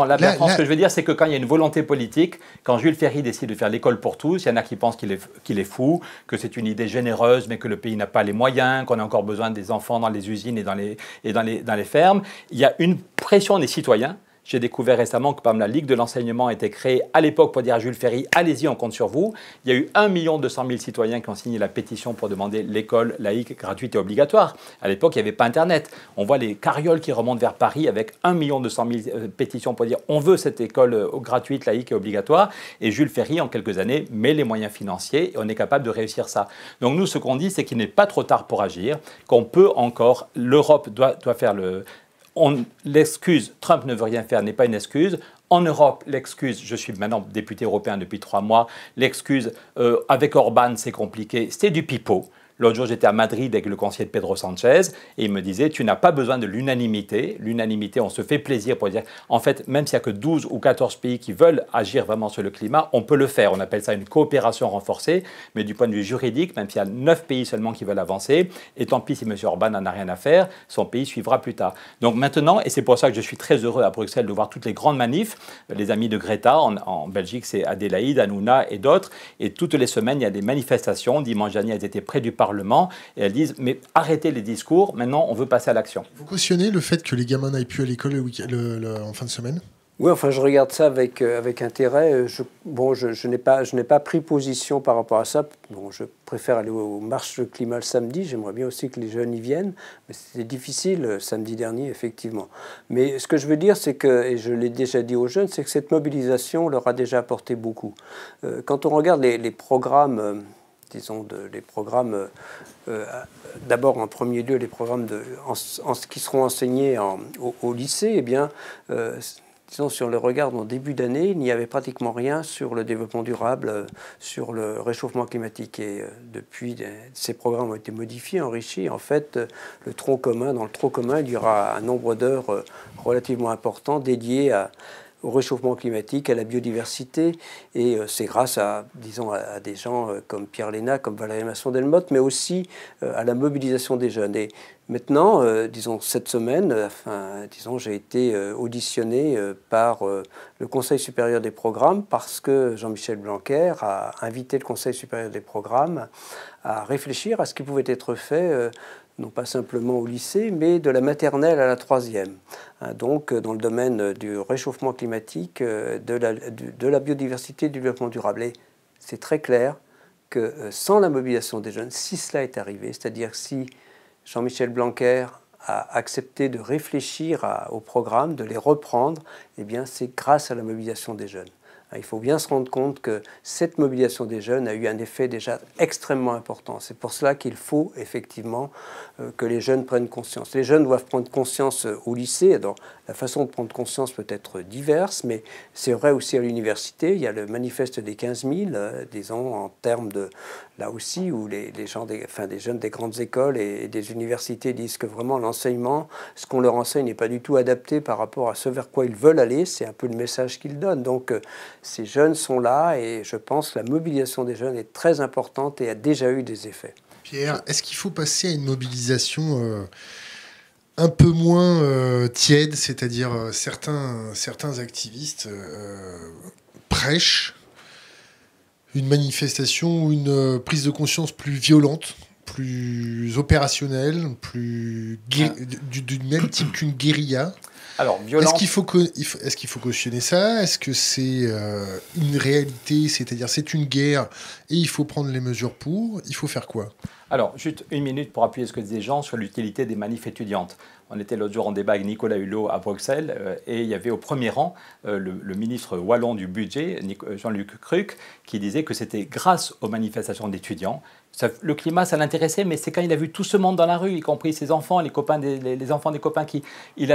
la France, ce que je veux dire, c'est que quand il y a une volonté politique, quand Jules Ferry décide de faire l'école pour tous, il y en a qui pensent qu'il est fou, que c'est une idée généreuse, mais que le pays n'a pas les moyens, qu'on a encore besoin des enfants dans les usines et dans les fermes. Il y a une pression des citoyens. J'ai découvert récemment que la Ligue de l'enseignement a été créée à l'époque pour dire à Jules Ferry, allez-y, on compte sur vous. Il y a eu 1 200 000 citoyens qui ont signé la pétition pour demander l'école laïque, gratuite et obligatoire. À l'époque, il n'y avait pas Internet. On voit les carrioles qui remontent vers Paris avec 1 200 000 pétitions pour dire on veut cette école gratuite, laïque et obligatoire. Et Jules Ferry, en quelques années, met les moyens financiers et on est capable de réussir ça. Donc nous, ce qu'on dit, c'est qu'il n'est pas trop tard pour agir, qu'on peut encore, l'Europe doit faire l'excuse « Trump ne veut rien faire » n'est pas une excuse. En Europe, l'excuse, je suis maintenant député européen depuis 3 mois, l'excuse avec Orban, c'est compliqué, c'est du pipeau. L'autre jour, j'étais à Madrid avec le conseiller de Pedro Sanchez et il me disait, tu n'as pas besoin de l'unanimité. L'unanimité, on se fait plaisir pour dire, en fait, même s'il n'y a que 12 ou 14 pays qui veulent agir vraiment sur le climat, on peut le faire. On appelle ça une coopération renforcée, mais du point de vue juridique, même s'il y a 9 pays seulement qui veulent avancer, et tant pis si M. Orban n'en a rien à faire, son pays suivra plus tard. Donc maintenant, et c'est pour ça que je suis très heureux à Bruxelles de voir toutes les grandes manifs, les amis de Greta, en Belgique, c'est Adélaïde, Hanouna et d'autres, et toutes les semaines, il y a des manifestations. Dimanche dernier, elles étaient près du Parlement, et elles disent mais arrêtez les discours, maintenant on veut passer à l'action. Vous cautionnez le fait que les gamins n'aillent plus à l'école en fin de semaine? Oui, enfin je regarde ça avec intérêt. Je n'ai pas pris position par rapport à ça. Bon, je préfère aller aux marches de climat le samedi. J'aimerais bien aussi que les jeunes y viennent. Mais c'était difficile samedi dernier, effectivement. Mais ce que je veux dire, c'est que, et je l'ai déjà dit aux jeunes, c'est que cette mobilisation leur a déjà apporté beaucoup. Quand on regarde les programmes... d'abord en premier lieu les programmes qui seront enseignés au lycée, eh bien, si on le regarde en début d'année, il n'y avait pratiquement rien sur le développement durable, sur le réchauffement climatique. Et depuis, ces programmes ont été modifiés, enrichis. En fait, dans le tronc commun, il y aura un nombre d'heures relativement important dédiées au réchauffement climatique, à la biodiversité, et c'est grâce à des gens comme Pierre Léna, comme Valérie Masson-Delmotte, mais aussi à la mobilisation des jeunes. Et maintenant, cette semaine, j'ai été auditionné par le Conseil supérieur des programmes parce que Jean-Michel Blanquer a invité le Conseil supérieur des programmes à réfléchir à ce qui pouvait être fait non pas simplement au lycée, mais de la maternelle à la 3e. Donc, dans le domaine du réchauffement climatique, de la biodiversité et du développement durable. Et c'est très clair que sans la mobilisation des jeunes, si cela est arrivé, c'est-à-dire si Jean-Michel Blanquer a accepté de réfléchir au programme, de les reprendre, eh bien, c'est grâce à la mobilisation des jeunes. Il faut bien se rendre compte que cette mobilisation des jeunes a eu un effet déjà extrêmement important. C'est pour cela qu'il faut effectivement que les jeunes prennent conscience. Les jeunes doivent prendre conscience au lycée. Alors, la façon de prendre conscience peut être diverse, mais c'est vrai aussi à l'université. Il y a le manifeste des 15 000, disons, en termes de... Là aussi, où les jeunes des grandes écoles et des universités disent que vraiment l'enseignement, ce qu'on leur enseigne n'est pas du tout adapté par rapport à ce vers quoi ils veulent aller. C'est un peu le message qu'ils donnent. Donc, ces jeunes sont là et je pense que la mobilisation des jeunes est très importante et a déjà eu des effets. Pierre, est-ce qu'il faut passer à une mobilisation un peu moins tiède, c'est-à-dire certains activistes prêchent une manifestation ou une prise de conscience plus violente, plus opérationnelle, du même type qu'une guérilla? Alors, violence... Est-ce qu'il faut cautionner ça? Est-ce que c'est une réalité, c'est-à-dire c'est une guerre et il faut prendre les mesures pour? Il faut faire quoi? Alors, juste une minute pour appuyer ce que disaient Jean sur l'utilité des manifs étudiantes. On était l'autre jour en débat avec Nicolas Hulot à Bruxelles et il y avait au premier rang le ministre wallon du budget, Jean-Luc Cruc, qui disait que c'était grâce aux manifestations d'étudiants. Le climat, ça l'intéressait, mais c'est quand il a vu tout ce monde dans la rue, y compris ses enfants, les enfants des copains, il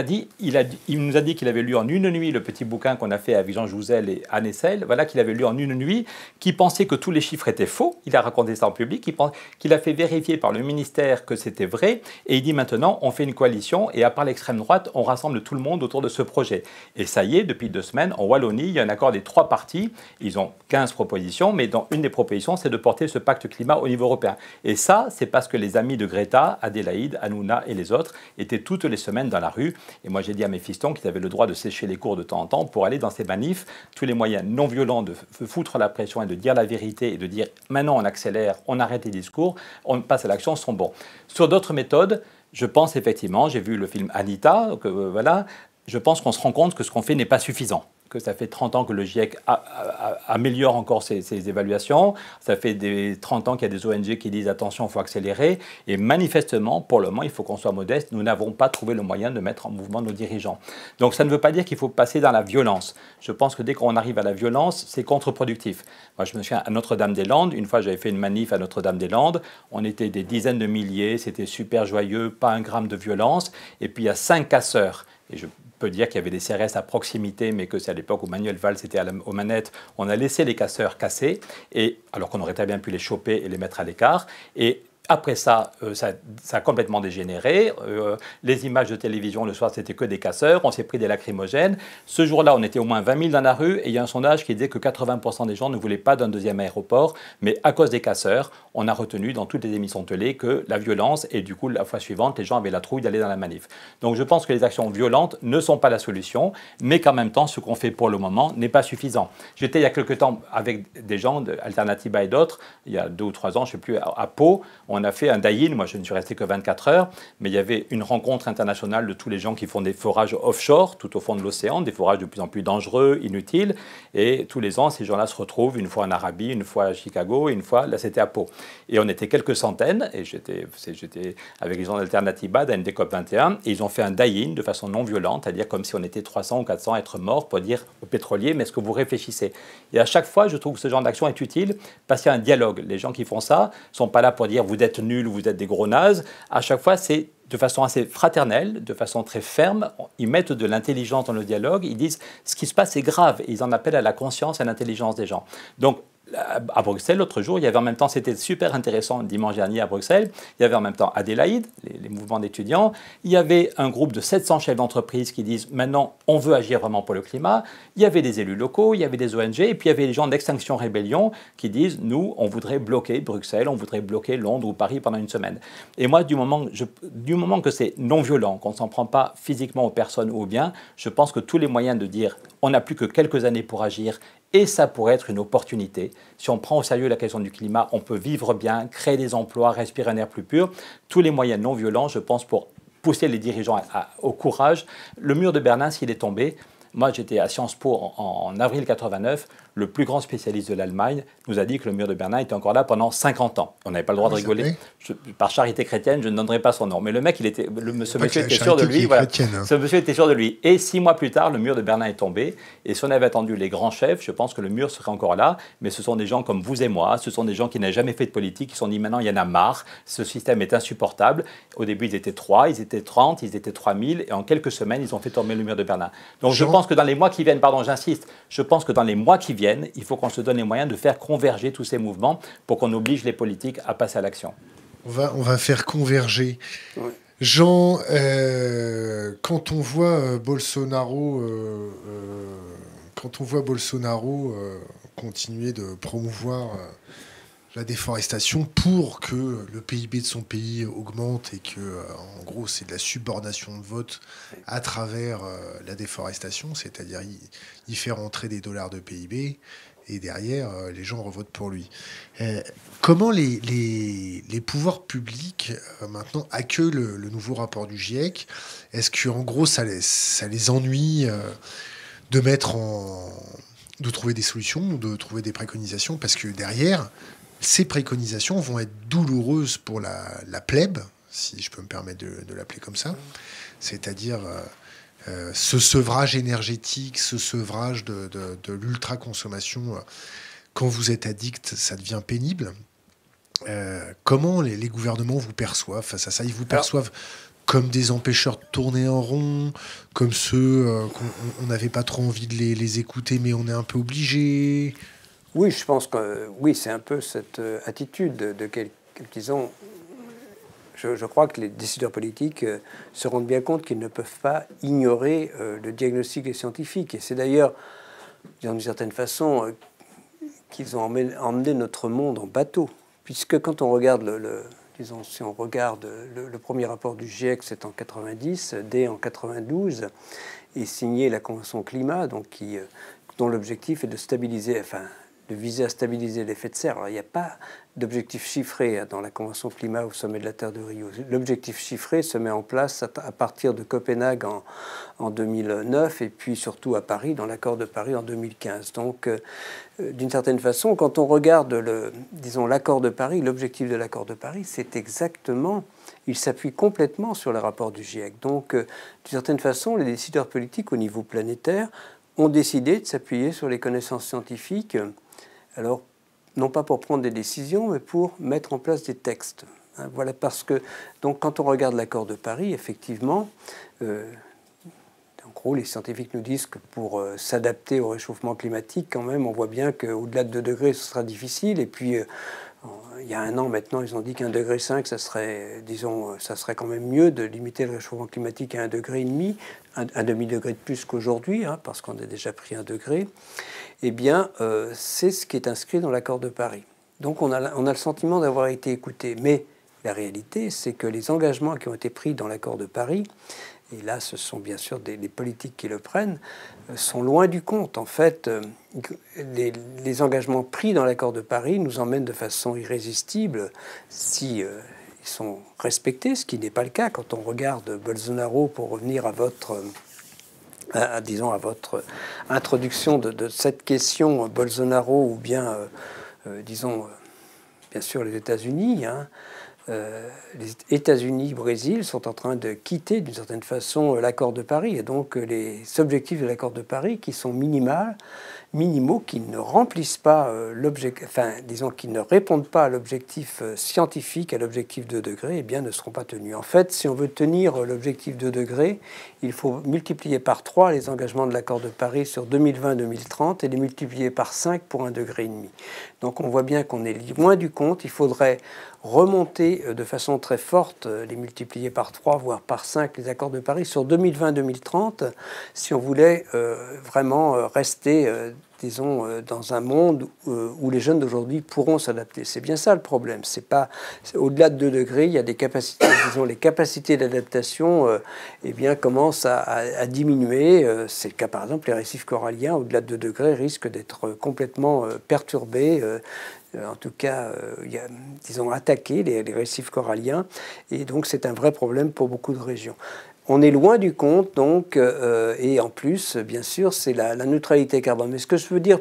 nous a dit qu'il avait lu en une nuit le petit bouquin qu'on a fait avec Jean Jouzel et Anne Essel, voilà, qu'il avait lu en une nuit, qu'il pensait que tous les chiffres étaient faux, il a raconté ça en public, qu'il a fait vérifier par le ministère que c'était vrai, et il dit maintenant, on fait une coalition, et à part l'extrême droite, on rassemble tout le monde autour de ce projet. Et ça y est, depuis 2 semaines, en Wallonie, il y a un accord des 3 partis, ils ont 15 propositions, mais dans une des propositions, c'est de porter ce pacte climat au niveau européen. Et ça, c'est parce que les amis de Greta, Adélaïde, Hanouna et les autres étaient toutes les semaines dans la rue. Et moi, j'ai dit à mes fistons qu'ils avaient le droit de sécher les cours de temps en temps pour aller dans ces manifs. Tous les moyens non violents de foutre la pression et de dire la vérité et de dire maintenant on accélère, on arrête les discours, on passe à l'action sont bons. Sur d'autres méthodes, je pense effectivement, j'ai vu le film Anita, voilà, je pense qu'on se rend compte que ce qu'on fait n'est pas suffisant. Que ça fait 30 ans que le GIEC améliore encore ses évaluations. Ça fait 30 ans qu'il y a des ONG qui disent attention, il faut accélérer. Et manifestement, pour le moment, il faut qu'on soit modeste. Nous n'avons pas trouvé le moyen de mettre en mouvement nos dirigeants. Donc ça ne veut pas dire qu'il faut passer dans la violence. Je pense que dès qu'on arrive à la violence, c'est contre-productif. Moi, je me souviens à Notre-Dame-des-Landes, une fois j'avais fait une manif à Notre-Dame-des-Landes. On était des dizaines de milliers, c'était super joyeux, pas un gramme de violence. Et puis il y a 5 casseurs. Et je peux dire qu'il y avait des CRS à proximité, mais que c'est à l'époque où Manuel Valls était aux manettes, on a laissé les casseurs casser, et, alors qu'on aurait très bien pu les choper et les mettre à l'écart. Et après ça, ça a complètement dégénéré. Les images de télévision le soir, c'était que des casseurs. On s'est pris des lacrymogènes. Ce jour-là, on était au moins 20 000 dans la rue. Et il y a un sondage qui disait que 80% des gens ne voulaient pas d'un deuxième aéroport. Mais à cause des casseurs, on a retenu dans toutes les émissions de télé que la violence, et du coup, la fois suivante, les gens avaient la trouille d'aller dans la manif. Donc je pense que les actions violentes ne sont pas la solution, mais qu'en même temps, ce qu'on fait pour le moment n'est pas suffisant. J'étais il y a quelque temps avec des gens d'Alternativa et d'autres, il y a 2 ou 3 ans, je ne sais plus, à Pau. On a fait un die-in, moi je ne suis resté que 24 heures, mais il y avait une rencontre internationale de tous les gens qui font des forages offshore, tout au fond de l'océan, des forages de plus en plus dangereux, inutiles, et tous les ans, ces gens-là se retrouvent, une fois en Arabie, une fois à Chicago, et une fois, là c'était à Pau. Et on était quelques centaines, et j'étais avec les gens d'Alternativa, d'ND COP 21, et ils ont fait un die-in de façon non violente, c'est-à-dire comme si on était 300 ou 400 à être morts pour dire aux pétroliers, mais est-ce que vous réfléchissez? Et à chaque fois, je trouve que ce genre d'action est utile, parce qu'il y a un dialogue. Les gens qui font ça ne sont pas là pour dire vous êtes nuls, vous êtes des gros nazes. À chaque fois, c'est de façon assez fraternelle, de façon très ferme. Ils mettent de l'intelligence dans le dialogue. Ils disent ce qui se passe est grave. Et ils en appellent à la conscience et à l'intelligence des gens. Donc, à Bruxelles, l'autre jour, il y avait en même temps, c'était super intéressant, dimanche dernier à Bruxelles, il y avait en même temps Adélaïde, les mouvements d'étudiants, il y avait un groupe de 700 chefs d'entreprise qui disent maintenant on veut agir vraiment pour le climat, il y avait des élus locaux, il y avait des ONG, et puis il y avait les gens d'Extinction Rébellion qui disent nous, on voudrait bloquer Bruxelles, on voudrait bloquer Londres ou Paris pendant une semaine. Et moi, du moment que c'est non violent, qu'on ne s'en prend pas physiquement aux personnes ou aux biens, je pense que tous les moyens de dire on n'a plus que quelques années pour agir, et ça pourrait être une opportunité. Si on prend au sérieux la question du climat, on peut vivre bien, créer des emplois, respirer un air plus pur. Tous les moyens non violents, je pense, pour pousser les dirigeants au courage. Le mur de Berlin, s'il est tombé, moi j'étais à Sciences Po en avril 89, le plus grand spécialiste de l'Allemagne nous a dit que le mur de Berlin était encore là pendant 50 ans. On n'avait pas le droit de rigoler. Par charité chrétienne, je ne donnerai pas son nom. Mais le mec, ce monsieur était sûr de lui. Voilà. Ce monsieur était sûr de lui. Et 6 mois plus tard, le mur de Berlin est tombé. Et si on avait attendu les grands chefs, je pense que le mur serait encore là. Mais ce sont des gens comme vous et moi. Ce sont des gens qui n'avaient jamais fait de politique, qui se sont dit maintenant, il y en a marre. Ce système est insupportable. Au début, ils étaient 3, ils étaient 30, ils étaient 3000. Et en quelques semaines, ils ont fait tomber le mur de Berlin. Donc je pense que dans les mois qui viennent, pardon, j'insiste, je pense que dans les mois qui viennent, il faut qu'on se donne les moyens de faire converger tous ces mouvements pour qu'on oblige les politiques à passer à l'action. On va faire converger. Ouais. Jean, quand on voit Bolsonaro, continuer de promouvoir la déforestation pour que le PIB de son pays augmente et que, en gros, c'est de la subornation de vote à travers la déforestation, c'est-à-dire il fait rentrer des dollars de PIB et derrière, les gens revotent pour lui. Comment les pouvoirs publics maintenant accueillent le nouveau rapport du GIEC? Est-ce qu'en gros, ça les ennuie de trouver des solutions ou de trouver des préconisations? Parce que derrière, ces préconisations vont être douloureuses pour la plèbe, si je peux me permettre de l'appeler comme ça, c'est-à-dire ce sevrage énergétique, ce sevrage de l'ultra-consommation. Quand vous êtes addict, ça devient pénible. Comment les gouvernements vous perçoivent face à ça? Ils vous perçoivent comme des empêcheurs de tourner en rond, comme ceux qu'on n'avait pas trop envie de les écouter, mais on est un peu obligé? Oui, je pense que oui, c'est un peu cette attitude disons, je crois que les décideurs politiques se rendent bien compte qu'ils ne peuvent pas ignorer le diagnostic des scientifiques. Et c'est d'ailleurs, d'une certaine façon, qu'ils ont emmené notre monde en bateau. Puisque quand on regarde disons, si on regarde le premier rapport du GIEC, c'est en 90, dès en 92, et signé la Convention climat, donc dont l'objectif est de stabiliser, enfin, de viser à stabiliser l'effet de serre. Alors, il n'y a pas d'objectif chiffré dans la Convention climat au sommet de la Terre de Rio. L'objectif chiffré se met en place à partir de Copenhague en 2009 et puis surtout à Paris, dans l'accord de Paris en 2015. Donc, d'une certaine façon, quand on regarde disons, l'accord de Paris, l'objectif de l'accord de Paris, c'est exactement, il s'appuie complètement sur le rapport du GIEC. Donc, d'une certaine façon, les décideurs politiques au niveau planétaire ont décidé de s'appuyer sur les connaissances scientifiques, alors non pas pour prendre des décisions, mais pour mettre en place des textes. Voilà, parce que, donc, quand on regarde l'accord de Paris, effectivement, en gros, les scientifiques nous disent que pour s'adapter au réchauffement climatique, quand même, on voit bien qu'au-delà de 2 degrés, ce sera difficile. Et puis, il y a 1 an maintenant, ils ont dit qu'1,5 degré, ça serait, disons, ça serait quand même mieux de limiter le réchauffement climatique à 1,5 degré, un demi-degré de plus qu'aujourd'hui, parce qu'on a déjà pris 1 degré. Eh bien, c'est ce qui est inscrit dans l'accord de Paris. Donc, on a le sentiment d'avoir été écouté. Mais la réalité, c'est que les engagements qui ont été pris dans l'accord de Paris, et là, ce sont bien sûr des politiques qui le prennent, sont loin du compte. En fait, les engagements pris dans l'accord de Paris nous emmènent de façon irrésistible si ils sont respectés, ce qui n'est pas le cas quand on regarde Bolsonaro, pour revenir à votre... disons, à votre introduction de cette question, Bolsonaro ou bien, disons, bien sûr les États-Unis. Les États-Unis, Brésil sont en train de quitter d'une certaine façon l'accord de Paris. Et donc les objectifs de l'accord de Paris qui sont minimaux, qui ne remplissent pas enfin, disons, qui ne répondent pas à l'objectif scientifique, à l'objectif 2 degrés, eh bien, ne seront pas tenus. En fait, si on veut tenir l'objectif 2 degrés, il faut multiplier par 3 les engagements de l'accord de Paris sur 2020-2030 et les multiplier par 5 pour 1,5 degré. Donc on voit bien qu'on est loin du compte. Il faudrait remonter de façon très forte, les multiplier par 3, voire par 5, les accords de Paris sur 2020-2030, si on voulait vraiment rester, disons, dans un monde où les jeunes d'aujourd'hui pourront s'adapter. C'est bien ça le problème. C'est pas au-delà de 2 degrés, il y a des capacités, disons, les capacités d'adaptation, eh bien, commencent à diminuer. C'est le cas, par exemple, les récifs coralliens, au-delà de 2 degrés, risquent d'être complètement perturbés. En tout cas, disons, attaquer les récifs coralliens. Et donc, c'est un vrai problème pour beaucoup de régions. On est loin du compte, donc, et en plus, bien sûr, c'est la neutralité carbone. Mais ce que je veux dire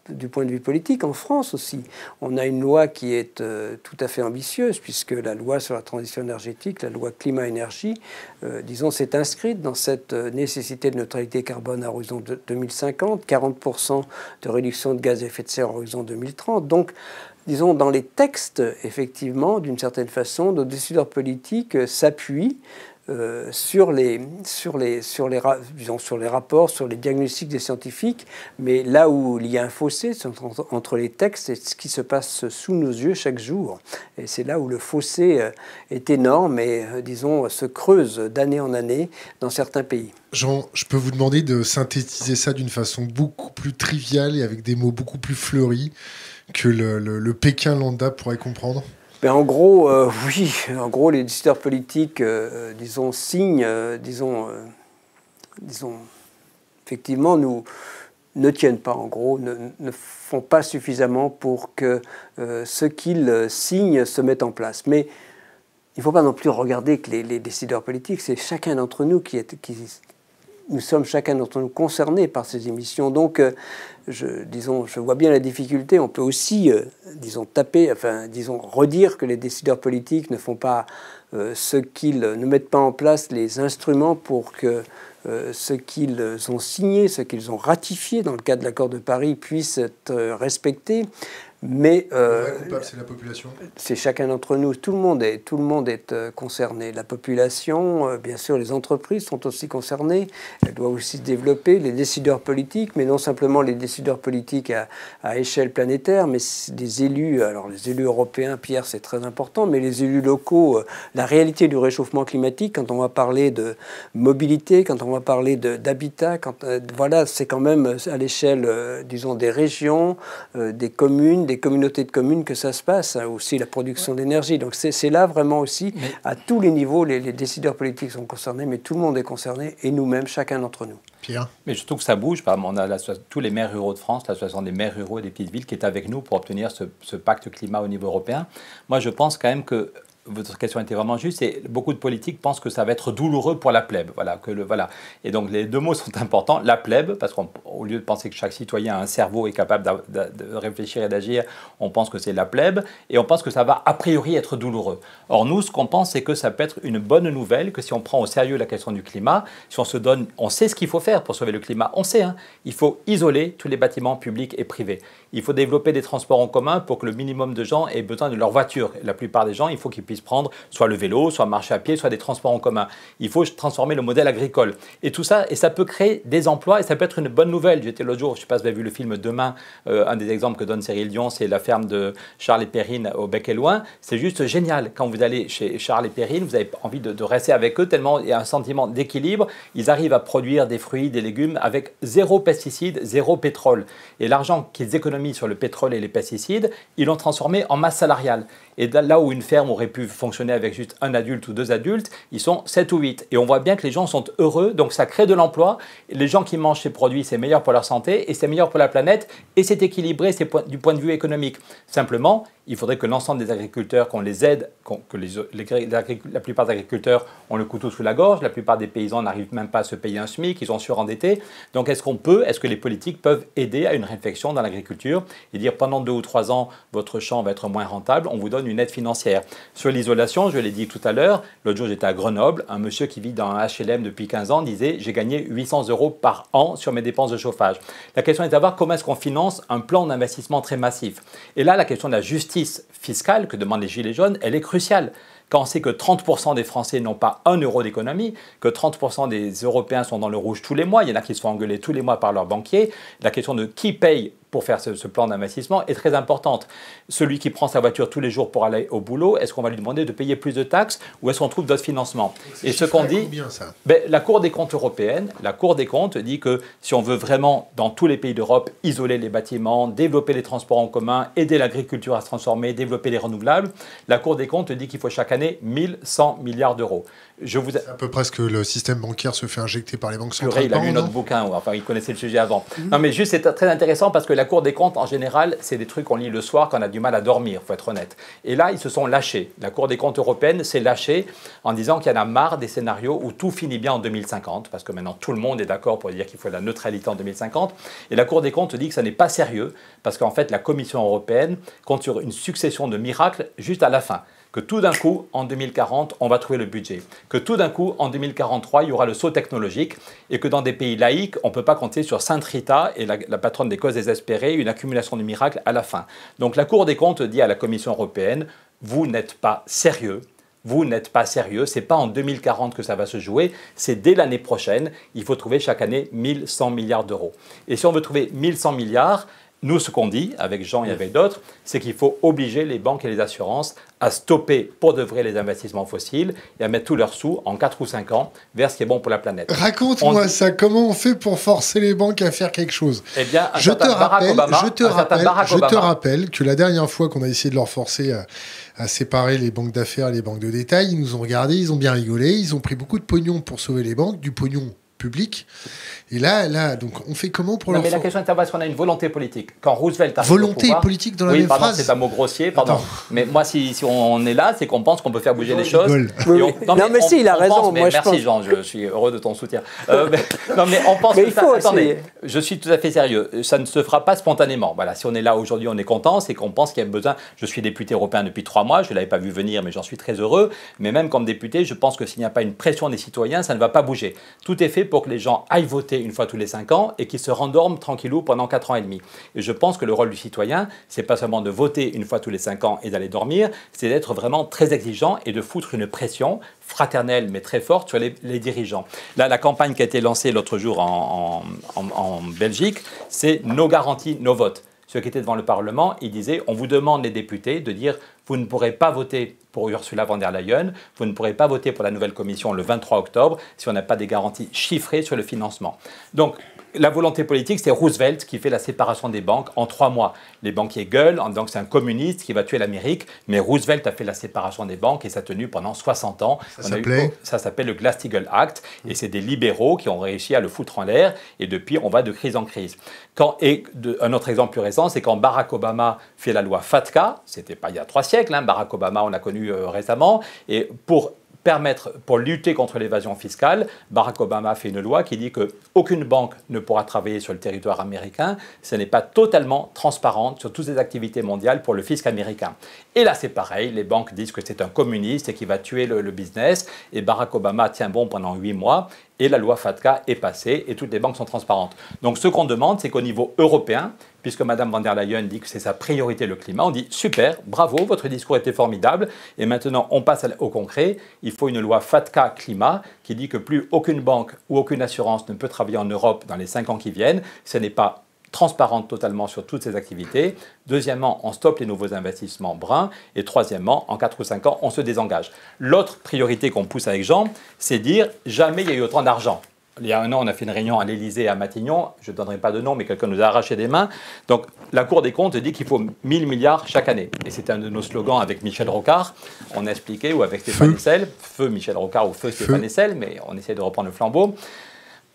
du point de vue politique, en France aussi, on a une loi qui est tout à fait ambitieuse, puisque la loi sur la transition énergétique, la loi climat-énergie, disons, s'est inscrite dans cette nécessité de neutralité carbone à horizon 2050, 40% de réduction de gaz à effet de serre à horizon 2030. Donc, disons, dans les textes, effectivement, d'une certaine façon, nos décideurs politiques s'appuient sur les rapports, sur les diagnostics des scientifiques, mais là où il y a un fossé entre les textes et ce qui se passe sous nos yeux chaque jour. Et c'est là où le fossé est énorme et, disons, se creuse d'année en année dans certains pays. Jean, je peux vous demander de synthétiser ça d'une façon beaucoup plus triviale et avec des mots beaucoup plus fleuris que le Pékin lambda pourrait comprendre? Ben en gros, oui. En gros, les décideurs politiques, disons, signent, disons, effectivement, nous ne tiennent pas, en gros, ne font pas suffisamment pour que ce qu'ils signent se mette en place. Mais il ne faut pas non plus regarder que les décideurs politiques, c'est chacun d'entre nous nous sommes chacun d'entre nous concernés par ces émissions. Donc, je vois bien la difficulté. On peut aussi, redire que les décideurs politiques ne font pas ne mettent pas en place les instruments pour que ce qu'ils ont signé, ce qu'ils ont ratifié dans le cadre de l'accord de Paris puisse être respecté. Mais le vrai coupable, c'est la population. C'est chacun d'entre nous. Tout le monde est concerné. La population, bien sûr, les entreprises sont aussi concernées. Elles doivent aussi se développer. Les décideurs politiques, mais non simplement les décideurs politiques à échelle planétaire, mais des élus. Alors les élus européens, Pierre, c'est très important, mais les élus locaux. La réalité du réchauffement climatique, quand on va parler de mobilité, quand on va parler d'habitat, voilà, c'est quand même à l'échelle, disons, des régions, des communes, des communautés de communes que ça se passe, hein, aussi la production d'énergie. Donc c'est là vraiment aussi, à tous les niveaux, les décideurs politiques sont concernés, mais tout le monde est concerné, et nous-mêmes, chacun d'entre nous. Pierre ? Mais je trouve que ça bouge. On a tous les maires ruraux de France, l'association des maires ruraux des petites villes qui est avec nous pour obtenir ce pacte climat au niveau européen. Moi, je pense quand même que votre question était vraiment juste, et beaucoup de politiques pensent que ça va être douloureux pour la plèbe. Voilà. Et donc les deux mots sont importants. La plèbe, parce qu'au lieu de penser que chaque citoyen a un cerveau et est capable de réfléchir et d'agir, on pense que c'est la plèbe, et on pense que ça va a priori être douloureux. Or nous, ce qu'on pense, c'est que ça peut être une bonne nouvelle, que si on prend au sérieux la question du climat, si on se donne, on sait ce qu'il faut faire pour sauver le climat, on sait, hein, il faut isoler tous les bâtiments publics et privés. Il faut développer des transports en commun pour que le minimum de gens aient besoin de leur voiture. La plupart des gens, il faut qu'ils puissent prendre soit le vélo, soit marcher à pied, soit des transports en commun. Il faut transformer le modèle agricole. Et tout ça, et ça peut créer des emplois, et ça peut être une bonne nouvelle. J'étais l'autre jour, je ne sais pas si vous avez vu le film Demain, un des exemples que donne Cyril Dion, c'est la ferme de Charles et Perrine au Bec et Loing. C'est juste génial. Quand vous allez chez Charles et Perrine, vous avez envie de rester avec eux, tellement il y a un sentiment d'équilibre. Ils arrivent à produire des fruits, des légumes avec zéro pesticide, zéro pétrole. Et l'argent qu'ils économisent sur le pétrole et les pesticides, ils l'ont transformé en masse salariale. Et là où une ferme aurait pu fonctionner avec juste un adulte ou deux adultes, ils sont 7 ou 8. Et on voit bien que les gens sont heureux, donc ça crée de l'emploi. Les gens qui mangent ces produits, c'est meilleur pour leur santé, et c'est meilleur pour la planète, et c'est équilibré du point de vue économique. Simplement, il faudrait que l'ensemble des agriculteurs, qu'on les aide, que la plupart des agriculteurs ont le couteau sous la gorge, la plupart des paysans n'arrivent même pas à se payer un SMIC, ils sont surendettés. Donc est-ce que les politiques peuvent aider à une réflexion dans l'agriculture et dire pendant 2 ou 3 ans, votre champ va être moins rentable, on vous donne une aide financière. Sur l'isolation, je l'ai dit tout à l'heure, l'autre jour j'étais à Grenoble, un monsieur qui vit dans un HLM depuis 15 ans disait « j'ai gagné 800 € par an sur mes dépenses de chauffage ». La question est de savoir comment est-ce qu'on finance un plan d'investissement très massif. Et là, la question de la justice fiscale que demandent les Gilets jaunes, elle est cruciale. Quand on sait que 30% des Français n'ont pas 1 euro d'économie, que 30% des Européens sont dans le rouge tous les mois, il y en a qui se font engueuler tous les mois par leurs banquiers, la question de qui paye pour faire ce plan d'investissement est très importante. Celui qui prend sa voiture tous les jours pour aller au boulot, est-ce qu'on va lui demander de payer plus de taxes ou est-ce qu'on trouve d'autres financements? Et ce qu'on dit, la Cour des comptes européenne, la Cour des comptes dit que si on veut vraiment, dans tous les pays d'Europe, isoler les bâtiments, développer les transports en commun, aider l'agriculture à se transformer, développer les renouvelables, la Cour des comptes dit qu'il faut chaque année 1100 milliards d'euros. C'est à peu près ce que le système bancaire se fait injecter par les banques centrales. Il a lu notre bouquin, enfin il connaissait le sujet avant. Non mais juste c'est très intéressant parce que la Cour des comptes en général c'est des trucs qu'on lit le soir quand on a du mal à dormir, il faut être honnête. Et là ils se sont lâchés. La Cour des comptes européenne s'est lâchée en disant qu'il y en a marre des scénarios où tout finit bien en 2050 parce que maintenant tout le monde est d'accord pour dire qu'il faut la neutralité en 2050. Et la Cour des comptes dit que ça n'est pas sérieux parce qu'en fait la Commission européenne compte sur une succession de miracles juste à la fin. Que tout d'un coup, en 2040, on va trouver le budget. Que tout d'un coup, en 2043, il y aura le saut technologique et que dans des pays laïques, on ne peut pas compter sur Sainte Rita et la patronne des causes désespérées, une accumulation de miracles à la fin. Donc la Cour des comptes dit à la Commission européenne, vous n'êtes pas sérieux. Vous n'êtes pas sérieux, ce n'est pas en 2040 que ça va se jouer, c'est dès l'année prochaine. Il faut trouver chaque année 1100 milliards d'euros. Et si on veut trouver 1100 milliards, nous, ce qu'on dit, avec Jean et avec d'autres, c'est qu'il faut obliger les banques et les assurances à stopper pour de vrai les investissements fossiles et à mettre tous leurs sous en 4 ou 5 ans vers ce qui est bon pour la planète. Raconte-moi ça, comment on fait pour forcer les banques à faire quelque chose? Eh bien, je te rappelle que la dernière fois qu'on a essayé de leur forcer à séparer les banques d'affaires et les banques de détail, ils nous ont regardés, ils ont bien rigolé, ils ont pris beaucoup de pognon pour sauver les banques, du pognon public. Et là, donc, on fait comment pour non, mais la question est est-ce qu'on a une volonté politique. Quand Roosevelt arrive volonté au pouvoir, politique dans la oui, même pardon, phrase. c'est un mot grossier, pardon. Attends. Mais moi, si on est là, c'est qu'on pense qu'on peut faire bouger les choses. Oui, Et oui. Non, mais si, il a raison. Moi, merci, Jean, je suis heureux de ton soutien. Non, mais on pense Mais que il faut attendez, essayer. je suis tout à fait sérieux. Ça ne se fera pas spontanément. Voilà, si on est là aujourd'hui, on est content, c'est qu'on pense qu'il y a besoin. Je suis député européen depuis 3 mois, je ne l'avais pas vu venir, mais j'en suis très heureux. Mais même comme député, je pense que s'il n'y a pas une pression des citoyens, ça ne va pas bouger. Tout est fait pour que les gens aillent voter une fois tous les 5 ans et qu'ils se rendorment tranquillou pendant 4 ans et demi. Et je pense que le rôle du citoyen, c'est pas seulement de voter une fois tous les 5 ans et d'aller dormir, c'est d'être vraiment très exigeant et de foutre une pression fraternelle mais très forte sur les dirigeants. Là, la campagne qui a été lancée l'autre jour en Belgique, c'est nos garanties, nos votes. Ceux qui étaient devant le Parlement, ils disaient on vous demande, les députés, de dire vous ne pourrez pas voter pour Ursula von der Leyen, vous ne pourrez pas voter pour la nouvelle commission le 23 octobre si on n'a pas des garanties chiffrées sur le financement. Donc, la volonté politique, c'est Roosevelt qui fait la séparation des banques en 3 mois. Les banquiers gueulent en disant que c'est un communiste qui va tuer l'Amérique, mais Roosevelt a fait la séparation des banques et ça a tenu pendant 60 ans. Ça s'appelle le Glass-Steagall Act et c'est des libéraux qui ont réussi à le foutre en l'air et depuis, on va de crise en crise. Un autre exemple plus récent, c'est quand Barack Obama fait la loi FATCA, c'était pas il y a 3 siècles, hein, Barack Obama, on l'a connu récemment, et pour lutter contre l'évasion fiscale, Barack Obama a fait une loi qui dit qu'aucune banque ne pourra travailler sur le territoire américain si elle n'est pas totalement transparente sur toutes les activités mondiales pour le fisc américain. Et là, c'est pareil, les banques disent que c'est un communiste et qu'il va tuer le business, et Barack Obama tient bon pendant 8 mois, et la loi FATCA est passée, et toutes les banques sont transparentes. Donc ce qu'on demande, c'est qu'au niveau européen, puisque Mme von der Leyen dit que c'est sa priorité le climat, on dit super, bravo, votre discours était formidable, et maintenant on passe au concret. Il faut une loi FATCA climat qui dit que plus aucune banque ou aucune assurance ne peut travailler en Europe dans les 5 ans qui viennent. Ce n'est pas transparente totalement sur toutes ces activités. Deuxièmement, on stoppe les nouveaux investissements bruns. Et troisièmement, en 4 ou 5 ans, on se désengage. L'autre priorité qu'on pousse avec Jean, c'est dire jamais il y a eu autant d'argent. Il y a 1 an, on a fait une réunion à l'Élysée à Matignon. Je ne donnerai pas de nom, mais quelqu'un nous a arraché des mains. Donc, la Cour des comptes dit qu'il faut 1000 milliards chaque année. Et c'était un de nos slogans avec Michel Rocard. On a expliqué, ou avec Stéphane Hessel, feu Michel Rocard ou feu Stéphane Hessel, mais on essaie de reprendre le flambeau.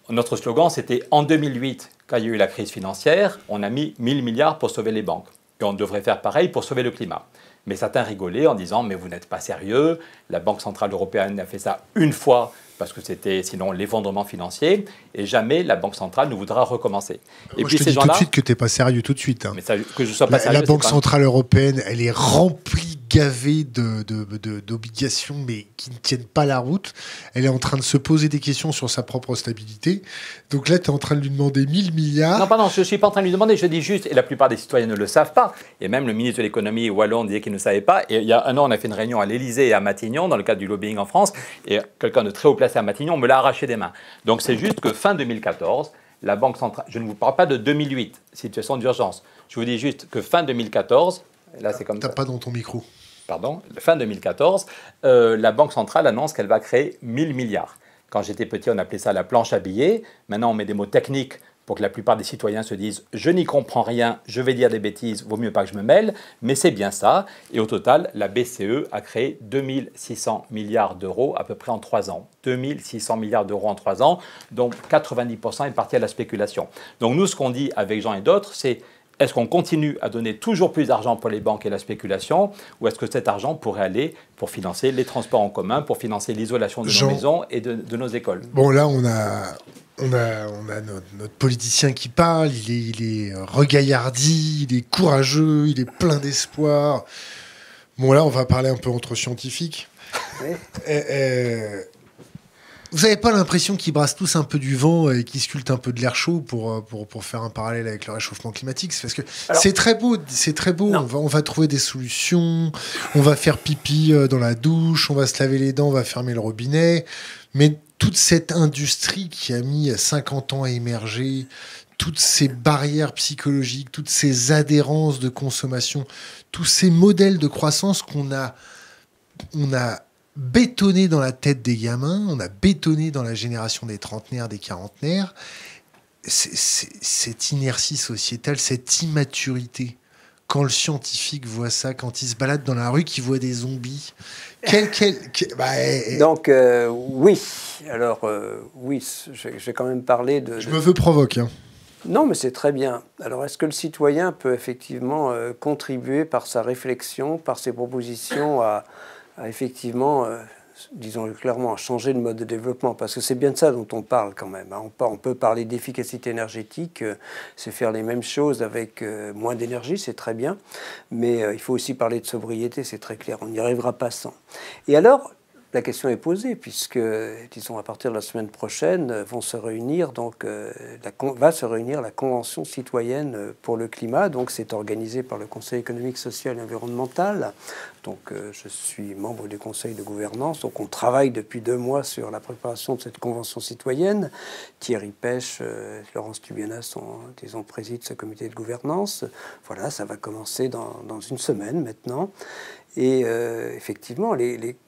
Notre slogan, c'était en 2008, quand il y a eu la crise financière, on a mis 1000 milliards pour sauver les banques. Et on devrait faire pareil pour sauver le climat. Mais certains rigolaient en disant « mais vous n'êtes pas sérieux, la Banque Centrale Européenne a fait ça une fois parce que c'était sinon l'effondrement financier, et jamais la Banque Centrale ne voudra recommencer. » Moi, je te dis tout de suite que tu n'es pas sérieux tout de suite. Hein. Mais ça, que je sois pas sérieux, la Banque Centrale Européenne, elle est remplie, gavée d'obligations, mais qui ne tiennent pas la route. Elle est en train de se poser des questions sur sa propre stabilité. Donc là, tu es en train de lui demander 1000 milliards. Non, pardon, je ne suis pas en train de lui demander, je dis juste, et la plupart des citoyens ne le savent pas, et même le ministre de l'économie wallon disait qu'il ne savait pas, et il y a 1 an, on a fait une réunion à l'Élysée et à Matignon, dans le cadre du lobbying en France, et quelqu'un de très haut placé à Matignon me l'a arraché des mains. Donc c'est juste que fin 2014, la Banque Centrale, je ne vous parle pas de 2008, situation d'urgence, je vous dis juste que fin 2014, là c'est comme ça. T'as pas dans ton micro. Pardon, fin 2014, la Banque Centrale annonce qu'elle va créer 1000 milliards. Quand j'étais petit, on appelait ça la planche à billets. Maintenant, on met des mots techniques pour que la plupart des citoyens se disent « je n'y comprends rien, je vais dire des bêtises, vaut mieux pas que je me mêle », mais c'est bien ça. Et au total, la BCE a créé 2600 milliards d'euros à peu près en 3 ans. 2600 milliards d'euros en 3 ans, dont 90% est parti à la spéculation. Donc nous, ce qu'on dit avec Jean et d'autres, c'est est-ce qu'on continue à donner toujours plus d'argent pour les banques et la spéculation, ou est-ce que cet argent pourrait aller pour financer les transports en commun, pour financer l'isolation de nos maisons et de nos écoles? Bon, là, on a notre politicien qui parle, il est regaillardi, il est courageux, il est plein d'espoir. Bon, là, on va parler un peu entre scientifiques. Oui. Vous n'avez pas l'impression qu'ils brassent tous un peu du vent et qu'ils sculptent un peu de l'air chaud pour faire un parallèle avec le réchauffement climatique? Parce que c'est très beau. On va trouver des solutions, on va faire pipi dans la douche, on va se laver les dents, on va fermer le robinet. Mais toute cette industrie qui a mis 50 ans à émerger, toutes ces barrières psychologiques, toutes ces adhérences de consommation, tous ces modèles de croissance qu'on a bétonné dans la tête des gamins, on a bétonné dans la génération des trentenaires, des quarantenaires, cette inertie sociétale, cette immaturité. quand le scientifique voit ça, quand il se balade dans la rue, qu'il voit des zombies. Donc, oui. Alors, oui, j'ai quand même parlé de... Je me veux provoque. Hein. Non, mais c'est très bien. Alors, est-ce que le citoyen peut effectivement contribuer par sa réflexion, par ses propositions à effectivement... disons clairement, à changer de mode de développement, parce que c'est bien de ça dont on parle quand même. On peut parler d'efficacité énergétique, c'est faire les mêmes choses avec moins d'énergie, c'est très bien, mais il faut aussi parler de sobriété, c'est très clair, on n'y arrivera pas sans. Et alors, la question est posée, puisque, disons, à partir de la semaine prochaine, va se réunir la Convention citoyenne pour le climat. Donc, c'est organisé par le Conseil économique, social et environnemental. Donc, je suis membre du Conseil de gouvernance. Donc, on travaille depuis 2 mois sur la préparation de cette Convention citoyenne. Thierry Pêche, Laurence Tubiana président ce comité de gouvernance. Voilà, ça va commencer dans une semaine maintenant. Et effectivement, je